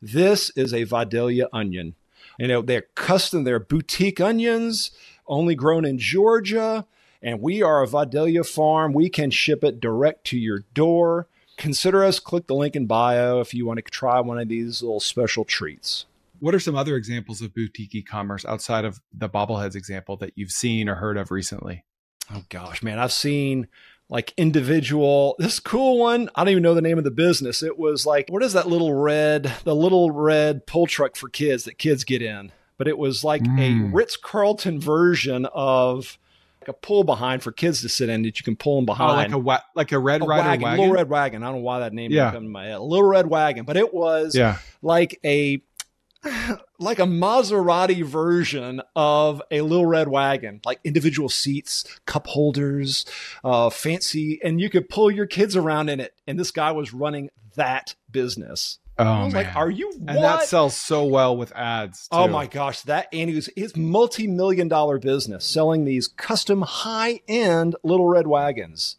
this is a Vidalia onion. They're custom, they're boutique onions, only grown in Georgia, and we are a Vidalia farm. We can ship it direct to your door. Consider us, click the link in bio if you want to try one of these little special treats. What are some other examples of boutique e-commerce outside of the Bobbleheads example that you've seen or heard of recently? Oh gosh, man, I've seen like this cool one. I don't even know the name of the business. It was like, what is that the little red pull truck for kids that kids get in? but it was like a Ritz-Carlton version of like a pull behind for kids to sit in that you can pull them behind. Like a Red Ryder wagon? Little Red Wagon. I don't know why that name didn't come to my head. Little Red Wagon, but it was like a Maserati version of a Little Red Wagon, like individual seats, cup holders, fancy, and you could pull your kids around in it. And this guy was running that business. Oh, I was man. like, are you what? And that sells so well with ads, too. Oh my gosh. And his multi-million-dollar business selling these custom high-end Little Red Wagons.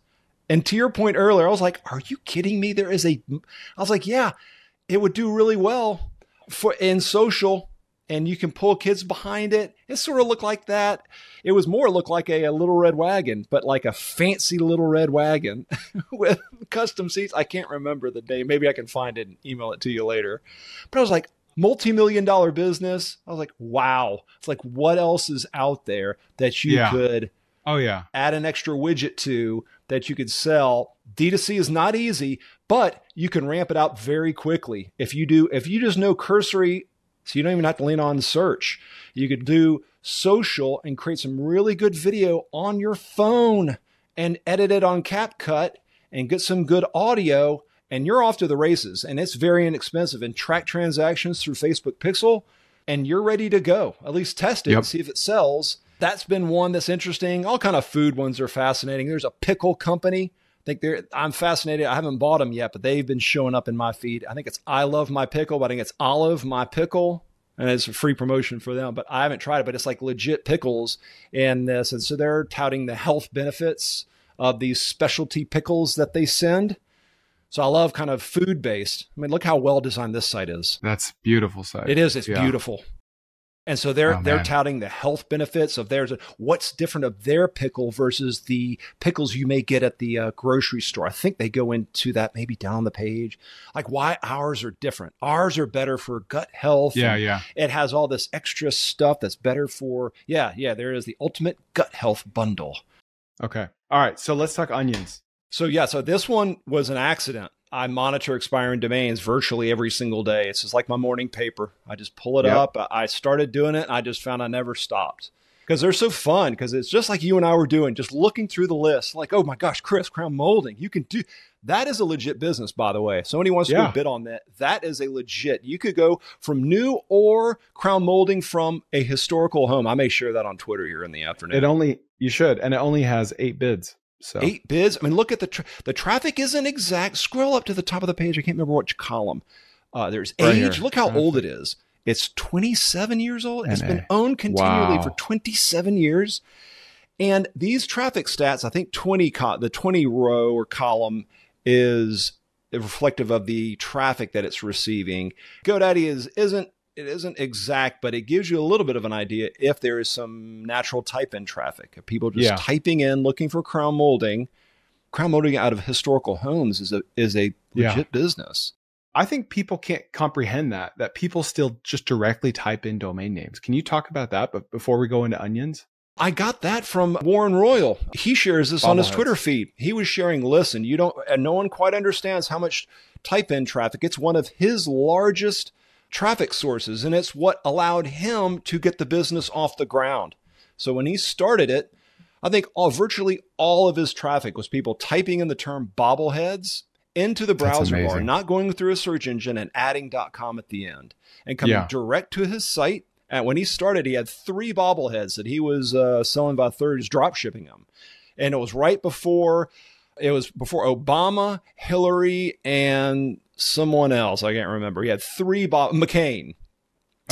And to your point earlier, I was like, are you kidding me? I was like, yeah, it would do really well in social, and you can pull kids behind it. It sort of looked like that. It was more looked like a Little Red Wagon, but like a fancy Little Red Wagon with custom seats. I can't remember the name. Maybe I can find it and email it to you later. But I was like, multi-million-dollar business. I was like, wow. It's like, what else is out there that you could add an extra widget to that you could sell? D2C is not easy, but you can ramp it out very quickly. If you just know cursory, so you don't even have to lean on search. You could do social and create some really good video on your phone and edit it on CapCut and get some good audio, and you're off to the races. And it's very inexpensive, and track transactions through Facebook Pixel, and you're ready to go. At least test it and see if it sells. That's been one that's interesting. All kind of food ones are fascinating. There's a pickle company. I'm fascinated. I haven't bought them yet, but they've been showing up in my feed. I think it's I Love My Pickle, but I think it's Olive My Pickle. And it's a free promotion for them, but I haven't tried it, but it's like legit pickles in this. And so they're touting the health benefits of these specialty pickles that they send. So I love kind of food-based. I mean, look how well designed this site is. That's a beautiful site. It is. It's beautiful. And so they're touting the health benefits of theirs. What's different of their pickle versus the pickles you may get at the grocery store? I think they go into that maybe down the page, like why ours are different. Ours are better for gut health. Yeah. It has all this extra stuff that's better for, there is the ultimate gut health bundle. Okay. All right. So let's talk onions. So this one was an accident. I monitor expiring domains virtually every single day. It's just like my morning paper. I just pull it up. I started doing it, and I just found I never stopped because they're so fun. Because it's just like you and I were doing, just looking through the list. Like, oh my gosh, Chris, crown molding. You can do that. Is a legit business, by the way. Somebody wants to go bid on that. That is a legit. You could go from new or crown molding from a historical home. I may share that on Twitter here in the afternoon. You should, and it only has 8 bids. So 8 bids. I mean, look at the traffic isn't exact. Scroll up to the top of the page. I can't remember which column. There's right age. Here. Look how old it is. It's 27 years old. It's been owned continually for 27 years. And these traffic stats, I think the 20 row or column is reflective of the traffic that it's receiving. GoDaddy isn't exact, but it gives you a little bit of an idea if there is some natural type-in traffic. If people just typing in, looking for crown molding out of historical homes is a legit business. I think people can't comprehend that people still just directly type in domain names. Can you talk about that? But before we go into onions? I got that from Warren Royal. He shares this on his Twitter feed. He was sharing, listen, no one quite understands how much type-in traffic. It's one of his largest traffic sources, and it's what allowed him to get the business off the ground. So when he started it, I think virtually all of his traffic was people typing in the term bobbleheads into the browser bar, not going through a search engine and adding .com at the end and coming direct to his site. And when he started, he had 3 bobbleheads that he was selling by thirds, drop shipping them. And it was before Obama, Hillary, and someone else. I can't remember. He had 3 McCain.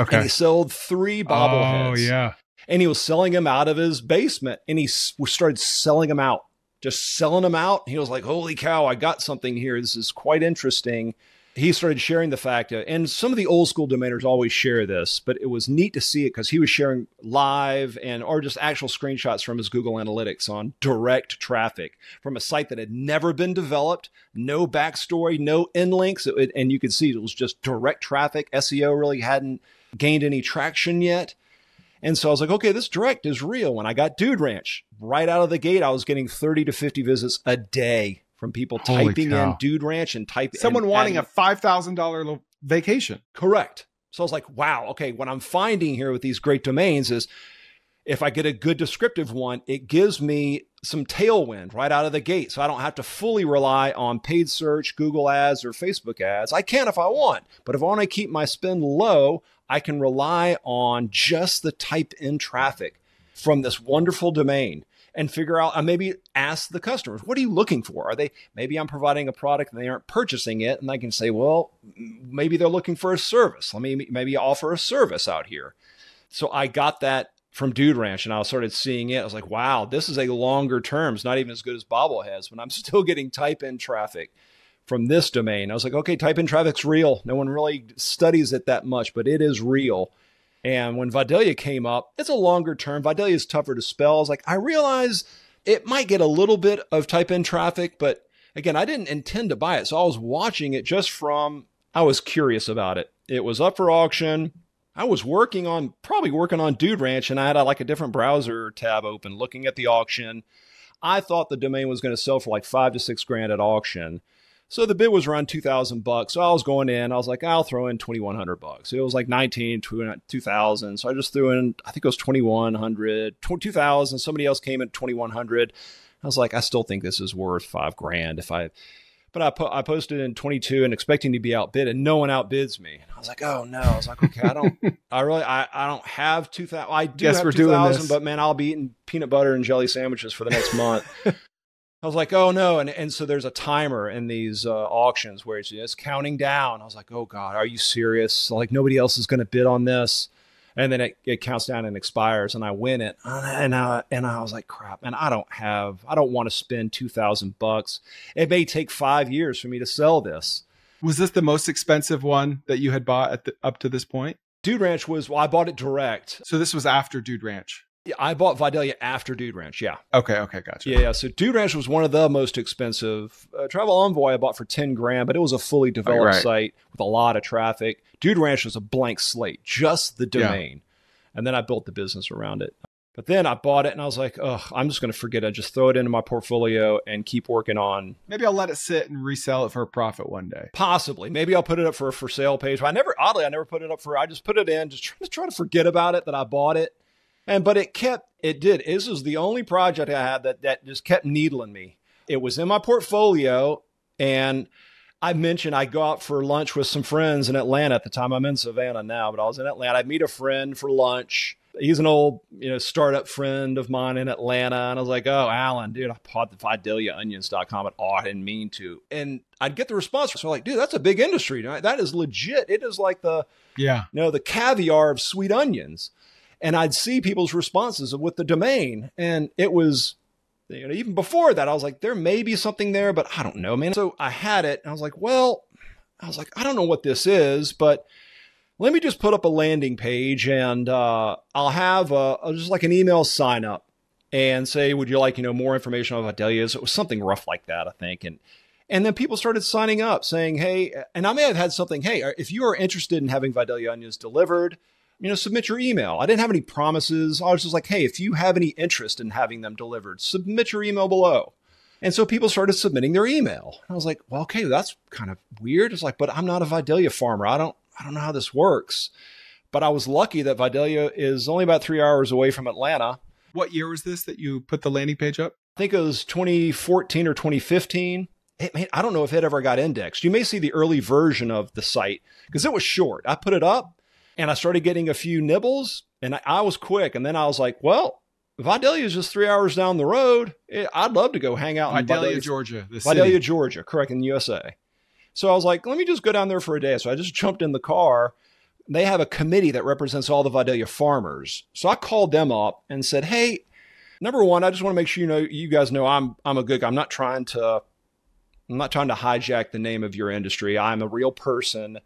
Okay. And he sold 3 bobbleheads. Oh, yeah. And he was selling them out of his basement. And he started selling them out. Just selling them out. He was like, holy cow, I got something here. This is quite interesting. He started sharing the fact, and some of the old school domainers always share this, but it was neat to see it because he was sharing live or just actual screenshots from his Google Analytics on direct traffic from a site that had never been developed, no backstory, no inlinks, and you could see it was just direct traffic. SEO really hadn't gained any traction yet. And so I was like, okay, this direct is real. When I got Dude Ranch, right out of the gate, I was getting 30 to 50 visits a day from people typing in Dude Ranch and typing. Someone wanting a $5,000 vacation. Correct. So I was like, wow, okay, what I'm finding here with these great domains is if I get a good descriptive one, it gives me some tailwind right out of the gate. So I don't have to fully rely on paid search, Google ads, or Facebook ads. I can if I want, but if I want to keep my spend low, I can rely on just the typed in traffic from this wonderful domain and figure out, maybe ask the customers, what are you looking for? Maybe I'm providing a product and they aren't purchasing it. And I can say, well, maybe they're looking for a service. Let me maybe offer a service out here. So I got that from Dude Ranch and I started seeing it. I was like, wow, this is a longer term. It's not even as good as Bobbleheads, but I'm still getting type in traffic from this domain. I was like, okay, type in traffic's real. No one really studies it that much, but it is real. And when Vidalia came up, it's a longer term. Vidalia is tougher to spell. I was like, I realize it might get a little bit of type in traffic, but again, I didn't intend to buy it. So I was watching it I was curious about it. It was up for auction. I was probably working on Dude Ranch, and I had a different browser tab open looking at the auction. I thought the domain was going to sell for like $5,000 to $6,000 at auction. So the bid was around $2,000. So I was going in, I was like, I'll throw in $2,100. It was like 2,000. So I just threw in, I think it was 2,100, 2,000. Somebody else came at 2,100. I was like, I still think this is worth $5,000 but I posted in 22 and expecting to be outbid, and no one outbids me. And I was like, oh no. I was like, okay, I don't have 2,000. I do have 2,000, but man, I'll be eating peanut butter and jelly sandwiches for the next month. I was like, oh no. And so there's a timer in these auctions where it's counting down. I was like, oh God, are you serious? Like nobody else is going to bid on this. And then it counts down and expires, and I win it. And I was like, crap, man, I don't want to spend $2,000. It may take 5 years for me to sell this. Was this the most expensive one that you had bought up to this point? Dude Ranch I bought it direct. So this was after Dude Ranch. Yeah, I bought Vidalia after Dude Ranch. Yeah. Okay. Gotcha. Yeah. So Dude Ranch was one of the most expensive. Travel Envoy I bought for $10,000, but it was a fully developed site with a lot of traffic. Dude Ranch was a blank slate, just the domain. Yeah. And then I built the business around it. But then I bought it and I was like, oh, I'm just going to forget it. Just throw it into my portfolio and keep working on. Maybe I'll let it sit and resell it for a profit one day. Possibly. Maybe I'll put it up for a for sale page. I never put it up I just put it in, just try to forget about it that I bought it. But it did. This was the only project I had that just kept needling me. It was in my portfolio, and I mentioned I go out for lunch with some friends in Atlanta at the time. I'm in Savannah now, but I was in Atlanta. I'd meet a friend for lunch. He's an old, startup friend of mine in Atlanta. And I was like, oh, Alan, dude, I bought the VidaliaOnions.com. I didn't mean to. And I'd get the response. So I'm like, dude, that's a big industry. That is legit. It is like the caviar of sweet onions. And I'd see people's responses with the domain. And it was, even before that, I was like, there may be something there, but I don't know, man. So I had it. And I was like, I don't know what this is, but let me just put up a landing page and I'll have just like an email sign up and say, would you like, more information on Vidalia's? It was something rough like that, I think. And then people started signing up saying, hey, and I may have had something, hey, if you are interested in having Vidalia Onions delivered, submit your email. I didn't have any promises. I was just like, hey, if you have any interest in having them delivered, submit your email below. And so people started submitting their email. And I was like, well, okay, that's kind of weird. It's like, but I'm not a Vidalia farmer. I don't know how this works. But I was lucky that Vidalia is only about 3 hours away from Atlanta. What year was this that you put the landing page up? I think it was 2014 or 2015. I don't know if it ever got indexed. You may see the early version of the site because it was short. I put it up and I started getting a few nibbles and I was quick. And then I was like, well, Vidalia is just 3 hours down the road. I'd love to go hang out in Vidalia, Georgia. Vidalia, Georgia, correct, in the USA. So I was like, let me just go down there for a day. So I just jumped in the car. They have a committee that represents all the Vidalia farmers. So I called them up and said, hey, number one, I just want to make sure you guys know I'm a good guy. I'm not trying to hijack the name of your industry. I'm a real person.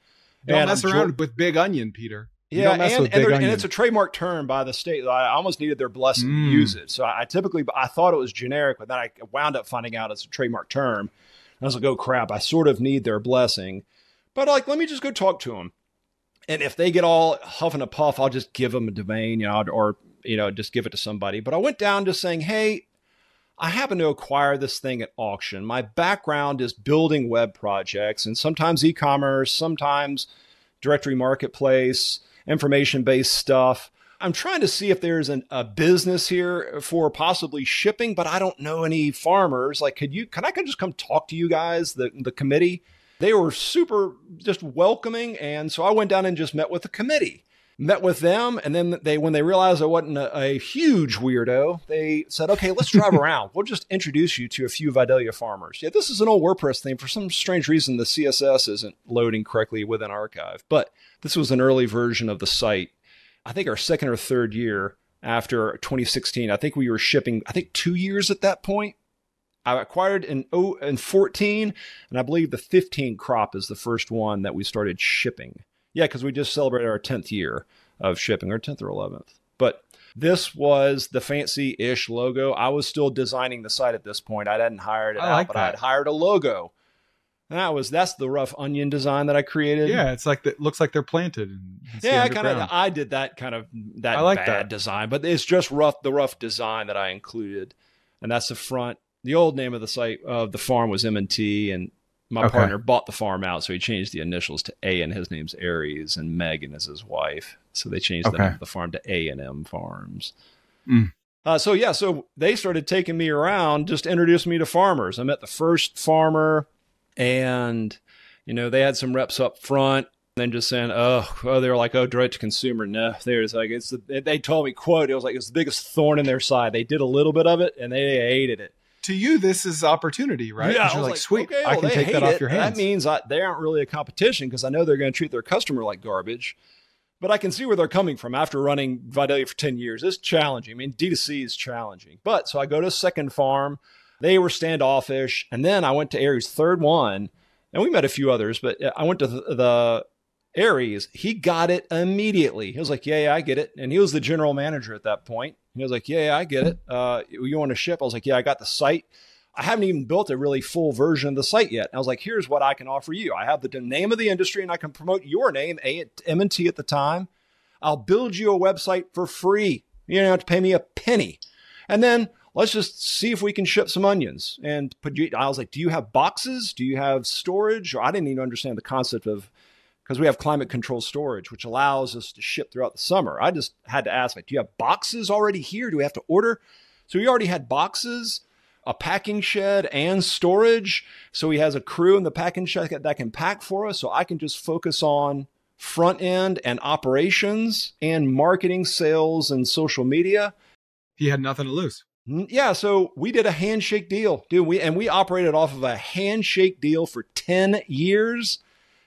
Don't mess around with Big Onion, Peter. Yeah, and it's a trademark term by the state. I almost needed their blessing to use it. So I thought it was generic, but then I wound up finding out it's a trademark term. I was like, oh crap, I sort of need their blessing. But let me just go talk to them. And if they get all huff and a puff, I'll just give them a domain, or just give it to somebody. But I went down just saying, hey, I happen to acquire this thing at auction. My background is building web projects and sometimes e-commerce, sometimes directory marketplace, information-based stuff. I'm trying to see if there's a business here for possibly shipping, but I don't know any farmers. Like, can I just come talk to you guys, the committee? They were super just welcoming. And so I went down and just met with the committee, met with them. And then when they realized I wasn't a huge weirdo, they said, okay, let's drive around. We'll just introduce you to a few Vidalia farmers. Yeah, this is an old WordPress thing. For some strange reason, the CSS isn't loading correctly within Archive, but this was an early version of the site. I think our second or third year after 2016, I think we were shipping, 2 years at that point. I acquired in 14, and I believe the 15 crop is the first one that we started shipping. Yeah, because we just celebrated our 10th year of shipping, or 10th or 11th. But this was the fancy-ish logo. I was still designing the site at this point. I hadn't hired it out, but I had hired a logo. And that's the rough onion design that I created. Yeah, it's like it looks like they're planted. I did that bad design, but it's just the rough design that I included. And that's the front. The old name of the site of the farm was M&T, and my partner bought the farm out, so he changed the initials to A, and his name's Aries, and Megan is his wife. So they changed the name of the farm to A&M Farms. Mm. So they started taking me around, just introducing me to farmers. I met the first farmer. And, they had some reps up front, and then just saying, they were like, direct to consumer. No, there's like, they told me, quote, it was like, it's the biggest thorn in their side. They did a little bit of it and they hated it. To you, this is opportunity, right? Yeah. You're like, sweet, okay, I can take that off your hands. That means they aren't really a competition because I know they're going to treat their customer like garbage. But I can see where they're coming from after running Vidalia for 10 years. It's challenging. I mean, D2C is challenging. But so I go to a second farm. They were standoffish. And then I went to Aries' third one, and we met a few others, but I went to the Aries. He got it immediately. He was like, yeah, I get it. And he was the general manager at that point. He was like, yeah, I get it. You want to ship? I was like, yeah, I got the site. I haven't even built a really full version of the site yet. I was like, here's what I can offer you. I have the name of the industry, and I can promote your name, M&T at the time. I'll build you a website for free. You don't have to pay me a penny. And then let's just see if we can ship some onions. And I was like, do you have boxes? Do you have storage? Or I didn't even understand the concept of, because we have climate control storage, which allows us to ship throughout the summer. I just had to ask, like, do you have boxes already here? Do we have to order? So we already had boxes, a packing shed, and storage. So he has a crew in the packing shed that can pack for us. So I can just focus on front end and operations and marketing, sales, and social media. He had nothing to lose. Yeah, so we did a handshake deal, dude. We operated off of a handshake deal for 10 years.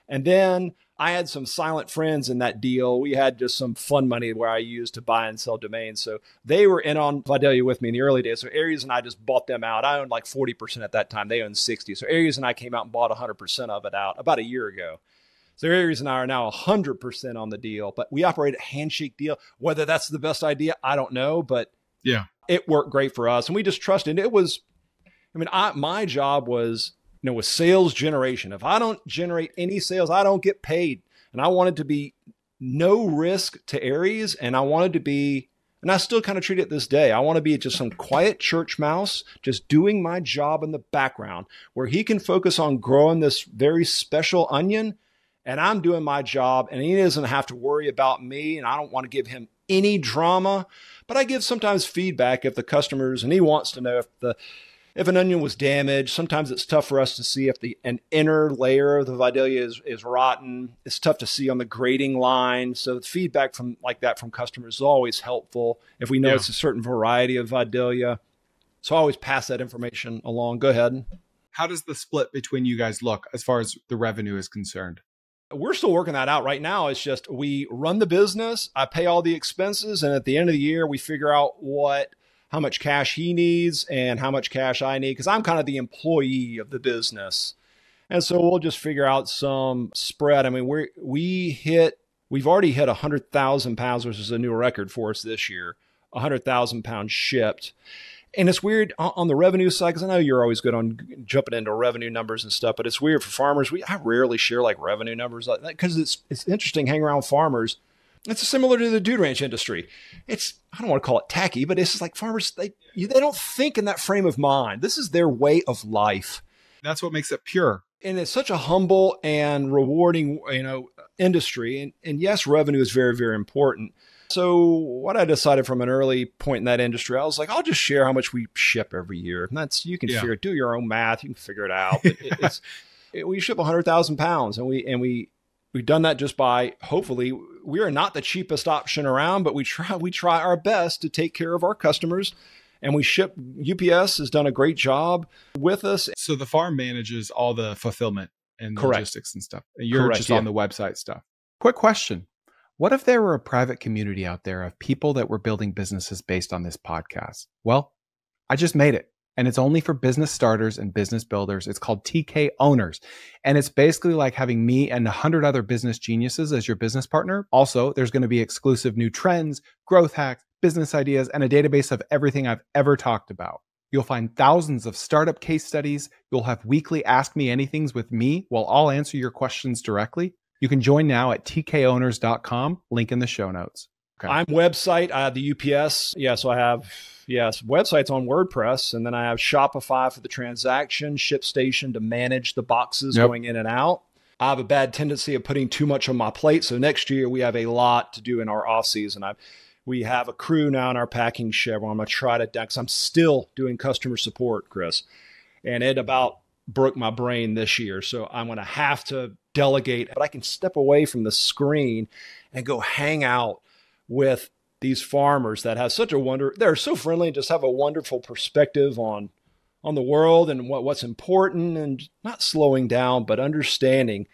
And then I had some silent friends in that deal. We had just some fun money where I used to buy and sell domains. So they were in on Vidalia with me in the early days. So Aries and I just bought them out. I owned like 40% at that time. They owned 60. So Aries and I came out and bought 100% of it out about a year ago. So Aries and I are now 100% on the deal. But we operate a handshake deal. Whether that's the best idea, I don't know. But yeah, it worked great for us. And we just trusted. It was, my job was, with sales generation. If I don't generate any sales, I don't get paid. And I wanted to be no risk to Aries. And I wanted to be, and I still kind of treat it this day, I want to be just some quiet church mouse, just doing my job in the background where he can focus on growing this very special onion. And I'm doing my job, and he doesn't have to worry about me. And I don't want to give him any drama, but I give sometimes feedback if the customers, and he wants to know if an onion was damaged. Sometimes it's tough for us to see if an inner layer of the Vidalia is rotten. It's tough to see on the grading line. So the feedback from customers is always helpful if we know it's a certain variety of Vidalia. So I always pass that information along. Go ahead. How does the split between you guys look as far as the revenue is concerned? We're still working that out right now. It's just we run the business, I pay all the expenses, and at the end of the year, we figure out how much cash he needs and how much cash I need, because I'm kind of the employee of the business. And so we'll just figure out some spread. I mean, we've already hit 100,000 pounds, which is a new record for us this year, 100,000 pounds shipped. And it's weird on the revenue side, because I know you're always good on jumping into revenue numbers and stuff, but it's weird for farmers. I rarely share like revenue numbers like that, because it's interesting hanging around farmers. It's similar to the dude ranch industry. I don't want to call it tacky, but it's just like farmers, they don't think in that frame of mind. This is their way of life. That's what makes it pure. And it's such a humble and rewarding, industry. And yes, revenue is very, very important. So what I decided from an early point in that industry, I was like, I'll just share how much we ship every year. And you can figure, do your own math. You can figure it out. But we ship 100,000 pounds, and we've done that just by, hopefully, we are not the cheapest option around, but we try our best to take care of our customers. And we ship. UPS has done a great job with us. So the farm manages all the fulfillment and the Correct. logistics and stuff. And you're just on the website stuff. Quick question. What if there were a private community out there of people that were building businesses based on this podcast? Well, I just made it. And it's only for business starters and business builders. It's called TK Owners. And it's basically like having me and 100 other business geniuses as your business partner. Also, there's going to be exclusive new trends, growth hacks, business ideas, and a database of everything I've ever talked about. You'll find thousands of startup case studies. You'll have weekly Ask Me Anythings with me while I'll answer your questions directly. You can join now at tkowners.com, link in the show notes. Okay. I'm website. I have the UPS. Yeah, so I have, websites on WordPress. And then I have Shopify for the transaction, ShipStation to manage the boxes going in and out. I have a bad tendency of putting too much on my plate. So next year we have a lot to do in our off season. We have a crew now in our packing shed where I'm going to try to, because I'm still doing customer support, Chris. And it about broke my brain this year. So I'm going to have to delegate, but I can step away from the screen and go hang out with these farmers that have they're so friendly and just have a wonderful perspective on the world and what's important, and not slowing down, but understanding,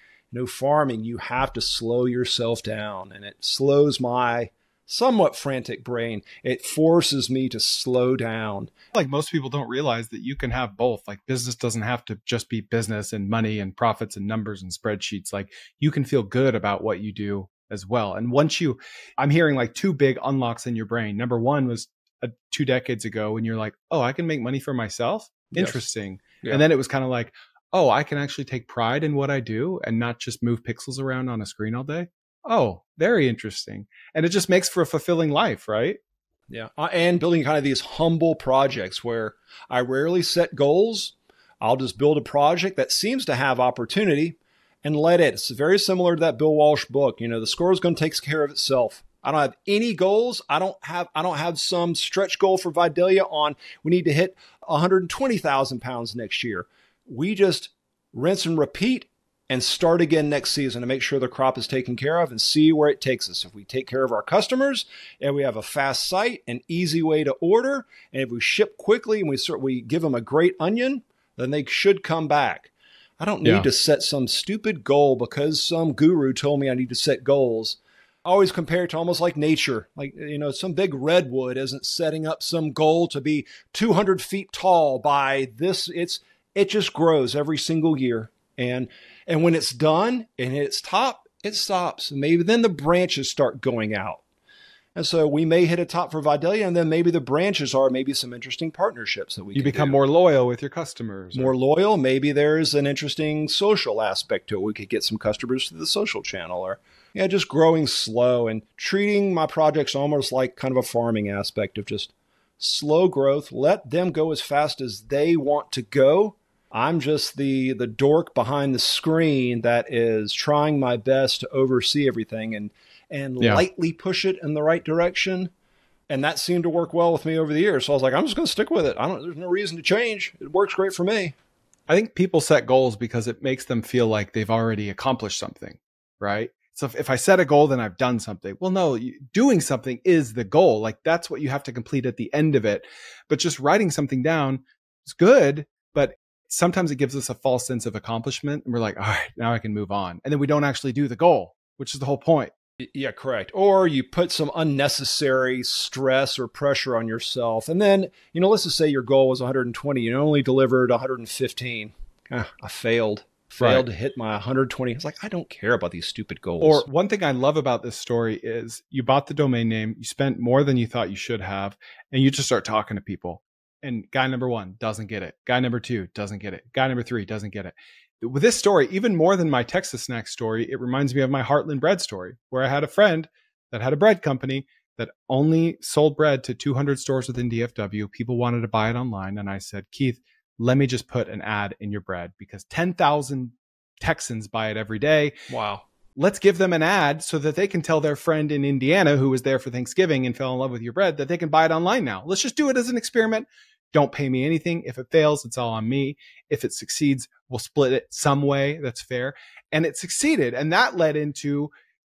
farming, you have to slow yourself down, and it slows my somewhat frantic brain. It forces me to slow down. Like most people don't realize that you can have both. Like business doesn't have to just be business and money and profits and numbers and spreadsheets. Like you can feel good about what you do as well. And I'm hearing like two big unlocks in your brain. Number one was 2 decades ago when you're like, oh, I can make money for myself. Interesting. Yes. Yeah. And then it was kind of like, oh, I can actually take pride in what I do and not just move pixels around on a screen all day. Oh, very interesting. And it just makes for a fulfilling life, right? Yeah. And building kind of these humble projects where I rarely set goals. I'll just build a project that seems to have opportunity and it's very similar to that Bill Walsh book. The score is going to take care of itself. I don't have any goals. I don't have some stretch goal for Vidalia on, we need to hit 120,000 pounds next year. We just rinse and repeat and start again next season to make sure the crop is taken care of and see where it takes us. If we take care of our customers and we have a fast site, an easy way to order, and if we ship quickly and we give them a great onion, then they should come back. I don't need to set some stupid goal because some guru told me I need to set goals. I always compare it to almost like nature. Like, some big redwood isn't setting up some goal to be 200 feet tall by this. It just grows every single year. And when it's done and its top, it stops. Maybe then the branches start going out. And so we may hit a top for Vidalia, and then maybe the branches are maybe some interesting partnerships that you become more loyal with your customers. More loyal. Maybe there's an interesting social aspect to it. We could get some customers through the social channel, or just growing slow and treating my projects almost like kind of a farming aspect of just slow growth. Let them go as fast as they want to go. I'm just the dork behind the screen that is trying my best to oversee everything and lightly push it in the right direction. And that seemed to work well with me over the years. So I was like, I'm just going to stick with it. There's no reason to change. It works great for me. I think people set goals because it makes them feel like they've already accomplished something, right? So if I set a goal, then I've done something. Well, no, doing something is the goal. Like that's what you have to complete at the end of it. But just writing something down is good, but sometimes it gives us a false sense of accomplishment. And we're like, all right, now I can move on. And then we don't actually do the goal, which is the whole point. Yeah, correct. Or you put some unnecessary stress or pressure on yourself. And then, let's just say your goal was 120. You only delivered 115. I failed to hit my 120. It's like, I don't care about these stupid goals. Or one thing I love about this story is you bought the domain name, you spent more than you thought you should have, and you just start talking to people. And guy number 1 doesn't get it. Guy number 2 doesn't get it. Guy number 3 doesn't get it. With this story, even more than my Texas snack story, it reminds me of my Heartland bread story, where I had a friend that had a bread company that only sold bread to 200 stores within DFW. People wanted to buy it online. And I said, Keith, let me just put an ad in your bread because 10,000 Texans buy it every day. Wow. Let's give them an ad so that they can tell their friend in Indiana who was there for Thanksgiving and fell in love with your bread that they can buy it online now. Let's just do it as an experiment. Don't pay me anything. If it fails, it's all on me. If it succeeds, we'll split it some way that's fair. And it succeeded. And that led into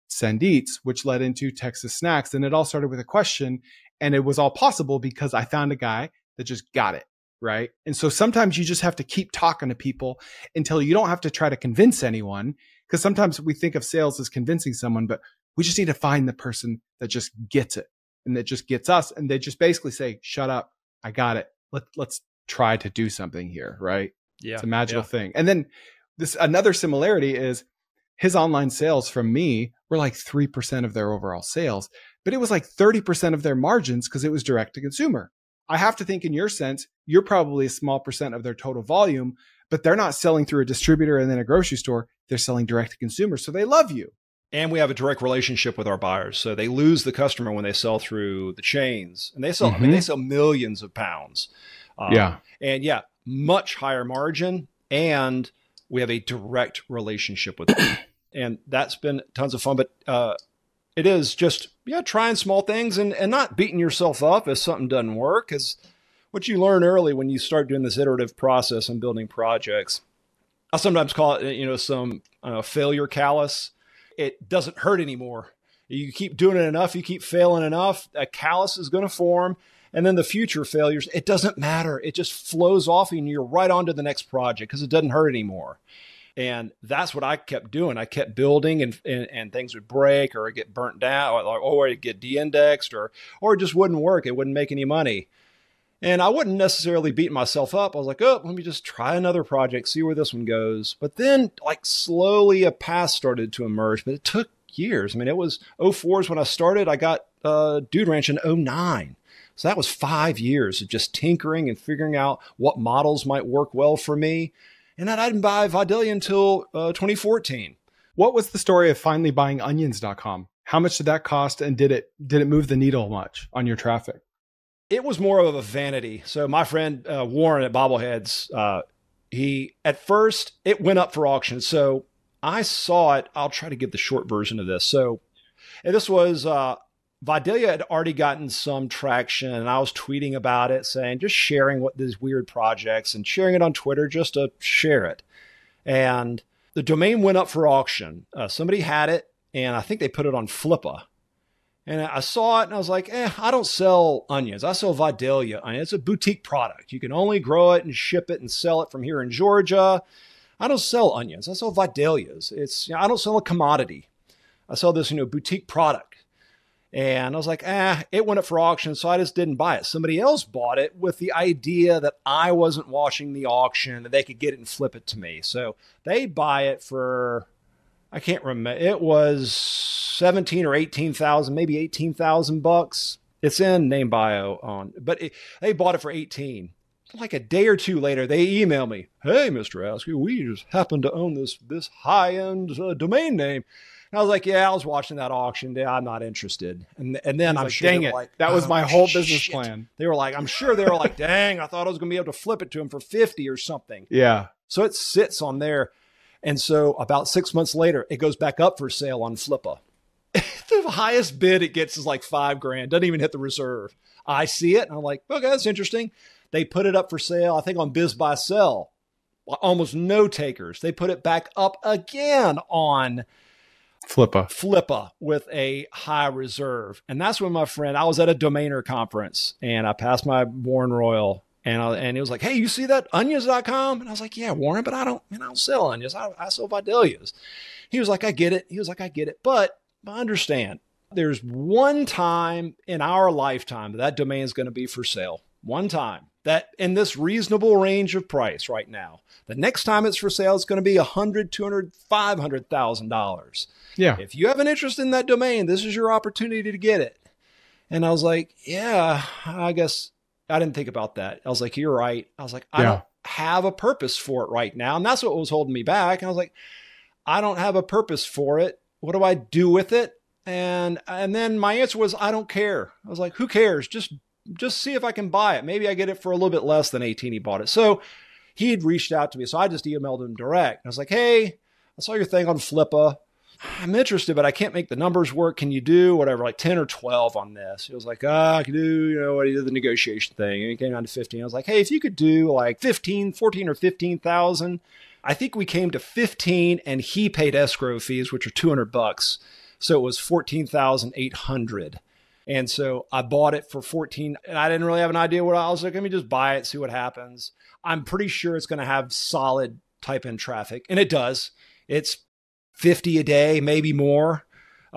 Send Eats, which led into Texas Snacks. And it all started with a question. And it was all possible because I found a guy that just got it. Right. And so sometimes you just have to keep talking to people until you don't have to try to convince anyone. Because sometimes we think of sales as convincing someone, but we just need to find the person that just gets it and that just gets us. And they just basically say, shut up. I got it. Let's try to do something here. Right. Yeah. It's a magical thing. And then another similarity is his online sales from me were like 3% of their overall sales, but it was like 30% of their margins because it was direct to consumer. I have to think in your sense, you're probably a small percent of their total volume, but they're not selling through a distributor and then a grocery store. They're selling direct to consumer. So they love you. And we have a direct relationship with our buyers. So they lose the customer when they sell through the chains, and they sell, I mean, they sell millions of pounds. And much higher margin. And we have a direct relationship with them. And that's been tons of fun, but, it is just, trying small things and not beating yourself up if something doesn't work, is what you learn early when you start doing this iterative process and building projects. I sometimes call it, some failure callus. It doesn't hurt anymore. You keep doing it enough, you keep failing enough, a callus is going to form. And then the future failures, it doesn't matter. It just flows off and you're right on to the next project because it doesn't hurt anymore. And that's what I kept doing. I kept building and things would break or get burnt down or it'd get de-indexed or it just wouldn't work. It wouldn't make any money. And I wouldn't necessarily beat myself up. I was like, let me just try another project, see where this one goes. But then slowly a path started to emerge, but it took years. I mean, it was 04 is when I started. I got Dude Ranch in 09. So that was 5 years of just tinkering and figuring out what models might work well for me. And I didn't buy Vidalia until 2014. What was the story of finally buying onions.com? How much did that cost? And did it move the needle much on your traffic? It was more of a vanity. So my friend Warren at Bobbleheads, at first it went up for auction. So I saw it. I'll try to give the short version of this. So this was Vidalia had already gotten some traction, and I was tweeting about it, saying, just sharing what these weird projects and sharing it on Twitter just to share it. And the domain went up for auction. Somebody had it, and I think they put it on Flippa. And I saw it, and I was like, I don't sell onions. I sell Vidalia onions. It's a boutique product. You can only grow it and ship it and sell it from here in Georgia. I don't sell onions. I sell Vidalias. I don't sell a commodity. I sell this, boutique product. And I was like, it went up for auction, so I just didn't buy it. Somebody else bought it with the idea that I wasn't watching the auction, that they could get it and flip it to me. So they buy it for, I can't remember, it was 17 or 18,000, maybe 18,000 bucks. It's in name bio but they bought it for 18. Like a day or two later, they email me, hey, Mr. Askew, we just happen to own this high-end domain name. And I was like, I was watching that auction. I'm not interested. And then I'm sure dang it. That was my whole business plan. They were like, I'm sure they were like, dang, I thought I was going to be able to flip it to him for 50 or something. Yeah. So it sits on there. And so about 6 months later, it goes back up for sale on Flippa. The highest bid it gets is like $5,000. Doesn't even hit the reserve. I see it and I'm like, okay, that's interesting. They put it up for sale, I think on Biz Buy Sell. Almost no takers. They put it back up again on Flippa with a high reserve. And that's when my friend, I was at a domainer conference and I passed my Warren Royal and he was like, hey, you see that onions.com? And I was like, yeah, Warren, but I don't sell onions. I sell Vidalias. He was like, I get it. But I understand there's one time in our lifetime that domain is going to be for sale. One time. That in this reasonable range of price right now. The next time it's for sale, it's going to be $100,000, $200,000, $500,000. Yeah. If you have an interest in that domain, this is your opportunity to get it. And I was like, yeah, I guess I didn't think about that. I was like, you're right. I was like, I don't have a purpose for it right now. And that's what was holding me back. And I was like, I don't have a purpose for it. What do I do with it? And then my answer was, I don't care. I was like, who cares? Just see if I can buy it. Maybe I get it for a little bit less than 18 he bought it. So he had reached out to me. So I just emailed him direct. I was like, hey, I saw your thing on Flippa. I'm interested, but I can't make the numbers work. Can you do whatever, like 10 or 12 on this? He was like, I can do, what he did the negotiation thing. And he came down to 15. I was like, hey, if you could do like 14 or 15,000, I think we came to 15 and he paid escrow fees, which are $200. So it was 14,800. And so I bought it for 14 and I didn't really have an idea what I was like, let me just buy it, see what happens. I'm pretty sure it's going to have solid type in traffic. And it does. It's 50 a day, maybe more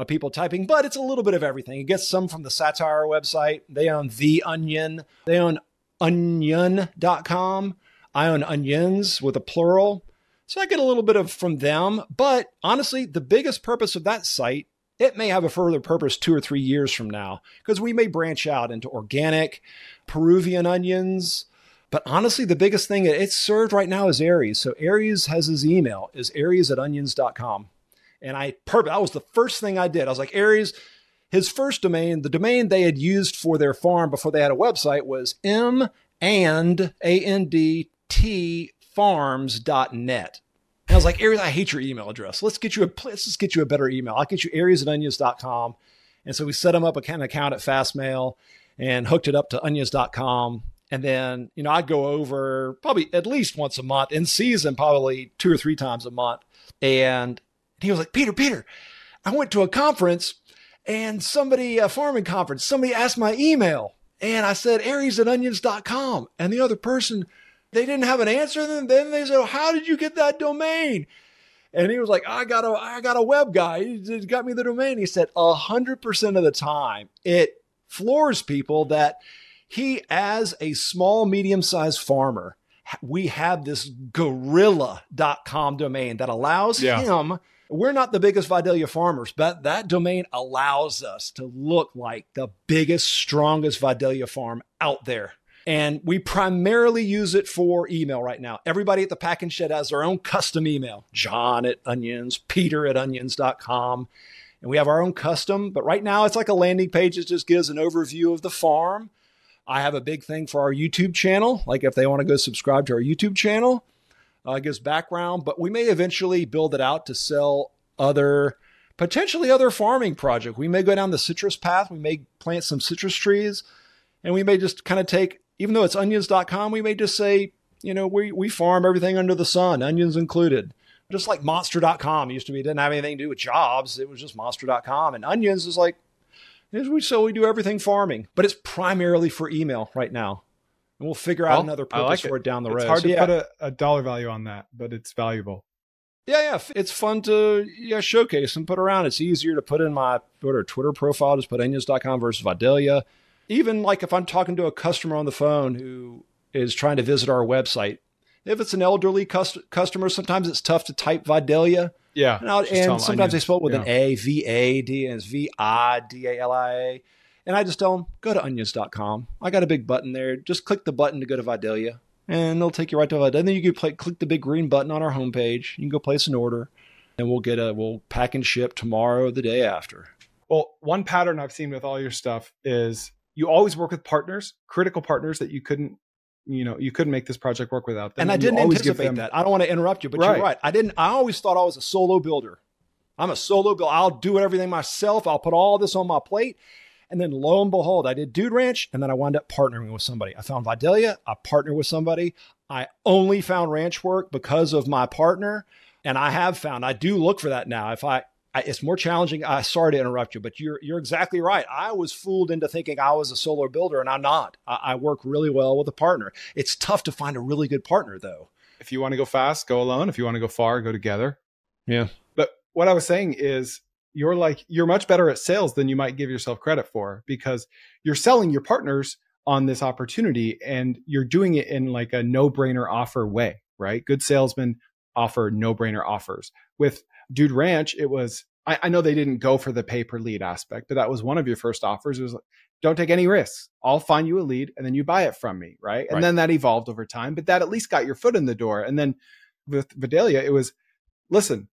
people typing, but it's a little bit of everything. It gets some from the Satire website. They own The Onion. They own onion.com. I own Onions with a plural. So I get a little bit of from them, but honestly, the biggest purpose of that site, it may have a further purpose 2 or 3 years from now, because we may branch out into organic Peruvian onions. But honestly, the biggest thing it's served right now is Aries. So Aries has his email, is aries@onions.com. And that was the first thing I did. I was like, Aries, his first domain, the domain they had used for their farm before they had a website was m&andtfarms.net. And I was like, Aries, I hate your email address. Let's just get you a better email. I'll get you aries@onions.com. And so we set him up an account at Fastmail and hooked it up to onions.com. And then, I'd go over probably at least once a month, in season, probably 2 or 3 times a month. And he was like, Peter, I went to a conference and a farming conference, somebody asked my email and I said, aries@onions.com. And the other person, they didn't have an answer. And then they said, how did you get that domain? And he was like, I got a web guy. He got me the domain. He said 100% of the time, it floors people that he, as a small, medium-sized farmer, we have this gorilla.com domain that allows him, we're not the biggest Vidalia farmers, but that domain allows us to look like the biggest, strongest Vidalia farm out there. And we primarily use it for email right now. Everybody at the Packing Shed has their own custom email. John at Onions, Peter at onions.com. And we have our own custom, but right now it's like a landing page. It just gives an overview of the farm. I have a big thing for our YouTube channel. Like if they want to go subscribe to our YouTube channel, it gives background, but we may eventually build it out to sell potentially other farming projects. We may go down the citrus path. We may plant some citrus trees and we may just kind of take, even though it's onions.com, we may just say, we farm everything under the sun, onions included. Just like monster.com used to be, it didn't have anything to do with jobs. It was just monster.com. And onions is like, we do everything farming, but it's primarily for email right now. And we'll figure out another purpose for it down the road. It's hard to put a dollar value on that, but it's valuable. Yeah. It's fun to showcase and put around. It's easier to put in my Twitter profile, just put onions.com versus Vidalia. Even like if I'm talking to a customer on the phone who is trying to visit our website, if it's an elderly customer, sometimes it's tough to type Vidalia. Yeah. And sometimes they spell it with an A, V-A-D, and it's V-I-D-A-L-I-A. And I just tell them, go to onions.com. I got a big button there. Just click the button to go to Vidalia, and it'll take you right to Vidalia. And then you can click the big green button on our homepage. You can go place an order, and we'll pack and ship tomorrow or the day after. Well, one pattern I've seen with all your stuff is you always work with partners, critical partners that you couldn't make this project work without them. And I didn't anticipate that. I don't want to interrupt you, but you're right. I always thought I was a solo builder. I'm a solo builder. I'll do everything myself. I'll put all this on my plate. And then lo and behold, I did Dude Ranch, and then I wound up partnering with somebody. I found Vidalia. I partnered with somebody. I only found ranch work because of my partner. And I do look for that now. It's more challenging. Sorry to interrupt you, but you're exactly right. I was fooled into thinking I was a solo builder, and I'm not. I work really well with a partner. It's tough to find a really good partner, though. If you want to go fast, go alone. If you want to go far, go together. Yeah. But what I was saying is you're much better at sales than you might give yourself credit for, because you're selling your partners on this opportunity and you're doing it in like a no-brainer offer way, right? Good salesmen offer no-brainer offers. With Dude Ranch, it was, I know they didn't go for the pay per lead aspect, but that was one of your first offers. It was like, don't take any risks. I'll find you a lead and then you buy it from me, right? And then that evolved over time, but that at least got your foot in the door. And then with Vidalia, it was, listen,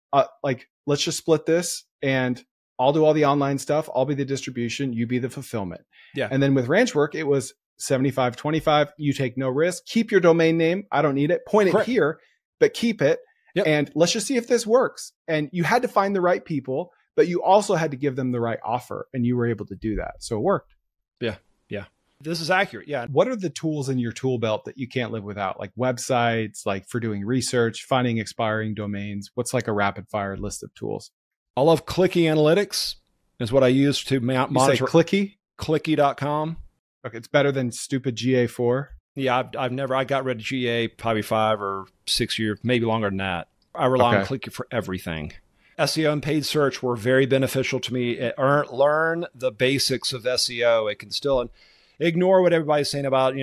let's just split this and I'll do all the online stuff. I'll be the distribution. You be the fulfillment. Yeah. And then with Ranch Work, it was, 75-25. You take no risk. Keep your domain name. I don't need it. Point it here, but keep it. Yep. And let's just see if this works. And you had to find the right people, but you also had to give them the right offer. And you were able to do that. So it worked. Yeah. Yeah. This is accurate. Yeah. What are the tools in your tool belt that you can't live without? Like websites, like for doing research, finding expiring domains? What's like a rapid fire list of tools? I love Clicky Analytics is what I use to monitor. You say Clicky? Clicky.com. Okay. It's better than stupid GA4. Yeah. I got rid of GA probably 5 or 6 years, maybe longer than that. I rely on Clicky for everything. SEO and paid search were very beneficial to me. Learn the basics of SEO. It can still ignore what everybody's saying about,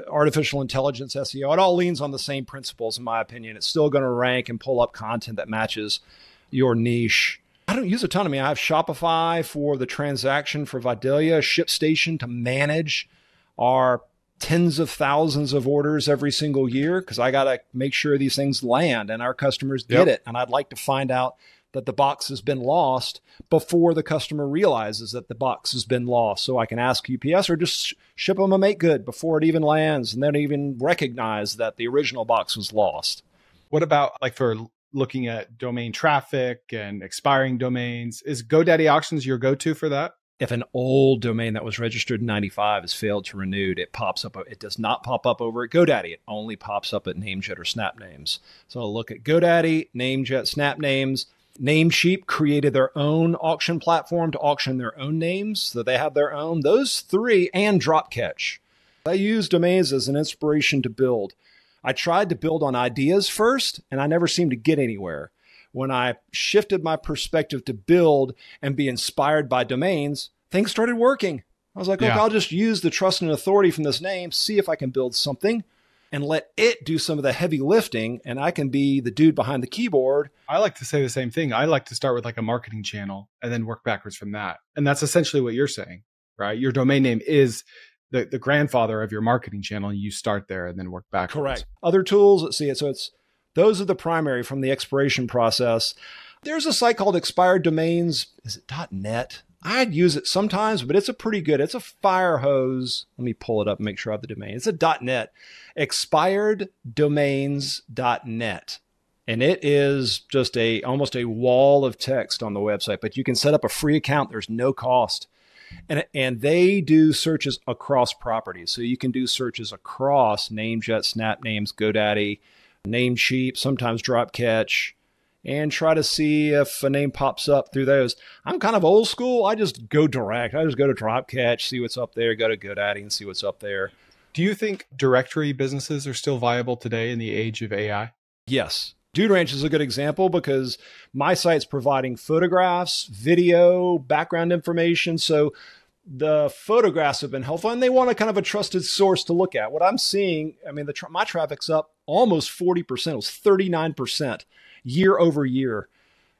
artificial intelligence SEO. It all leans on the same principles, in my opinion. It's still going to rank and pull up content that matches your niche. I don't use a ton. I have Shopify for the transaction for Vidalia, ShipStation to manage our tens of thousands of orders every single year, because I got to make sure these things land and our customers get it. And I'd like to find out that the box has been lost before the customer realizes that the box has been lost. So I can ask UPS or just ship them a make good before it even lands and then even recognize that the original box was lost. What about like for looking at domain traffic and expiring domains? Is GoDaddy Auctions your go-to for that? If an old domain that was registered in 95 has failed to renew, it pops up. It does not pop up over at GoDaddy. It only pops up at Namejet or SnapNames. So I'll look at GoDaddy, Namejet, SnapNames. Namecheap created their own auction platform to auction their own names. So they have their own. Those three and Dropcatch. I use domains as an inspiration to build. I tried to build on ideas first, and I never seemed to get anywhere. When I shifted my perspective to build and be inspired by domains, things started working. I was like, look, I'll just use the trust and authority from this name, see if I can build something and let it do some of the heavy lifting. And I can be the dude behind the keyboard. I like to say the same thing. I like to start with like a marketing channel and then work backwards from that. And that's essentially what you're saying, right? Your domain name is the grandfather of your marketing channel. And you start there and then work backwards. Correct. Other tools, let's see it. So those are the primary from the expiration process. There's a site called Expired Domains. Is it .net? I'd use it sometimes, but it's a fire hose. Let me pull it up and make sure I have the domain. It's a .net, expireddomains.net. And it is just almost a wall of text on the website, but you can set up a free account. There's no cost. And they do searches across properties. So you can do searches across Namejet, SnapNames, GoDaddy, Namecheap, sometimes Dropcatch, and try to see if a name pops up through those. I'm kind of old school. I just go direct. I just go to Dropcatch, see what's up there, go to GoDaddy and see what's up there. Do you think directory businesses are still viable today in the age of AI? Yes. Dude Ranch is a good example because my site's providing photographs, video, background information. So the photographs have been helpful and they want a kind of a trusted source to look at. What I'm seeing, my traffic's up almost 40%. It was 39% year over year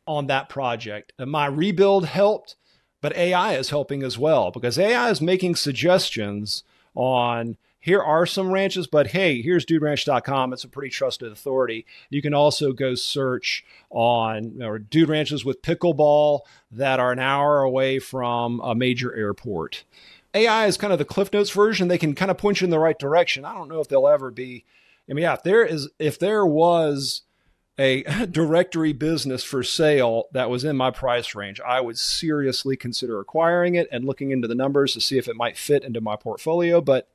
on that project. And my rebuild helped, but AI is helping as well because AI is making suggestions on here are some ranches, but hey, here's duderanch.com. It's a pretty trusted authority. You can also go search on dude ranches with pickleball that are an hour away from a major airport. AI is kind of the Cliff Notes version. They can kind of point you in the right direction. I don't know if they'll ever be. If there was a directory business for sale that was in my price range, I would seriously consider acquiring it and looking into the numbers to see if it might fit into my portfolio. But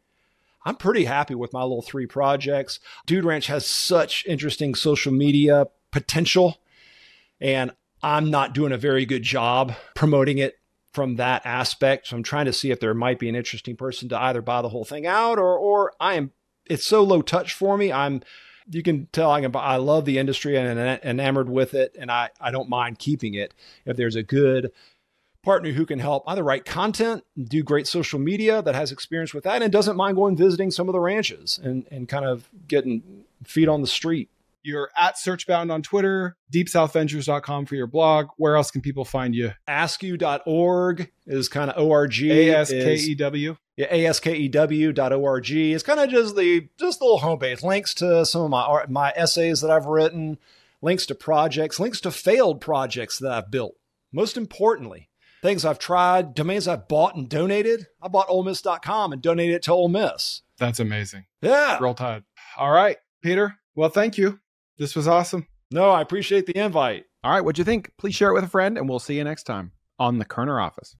I'm pretty happy with my little 3 projects. Dude Ranch has such interesting social media potential, and I'm not doing a very good job promoting it from that aspect. So I'm trying to see if there might be an interesting person to either buy the whole thing out or it's so low touch for me. You can tell I love the industry and I'm enamored with it, and I don't mind keeping it if there's a good partner who can help either write content, do great social media that has experience with that, and doesn't mind going visiting some of the ranches and kind of getting feet on the street. You're at Searchbound on Twitter, deepsouthventures.com for your blog. Where else can people find you? Askew.org is kind of ORG. ASKEW? Yeah, askew.org. It's kind of just the little homepage. Links to some of my essays that I've written, links to projects, links to failed projects that I've built. Most importantly, things I've tried, domains I've bought and donated. I bought olemiss.com and donated it to Ole Miss. That's amazing. Yeah. Roll Tide. All right, Peter. Well, thank you. This was awesome. No, I appreciate the invite. All right, what'd you think? Please share it with a friend, and we'll see you next time on the Koerner Office.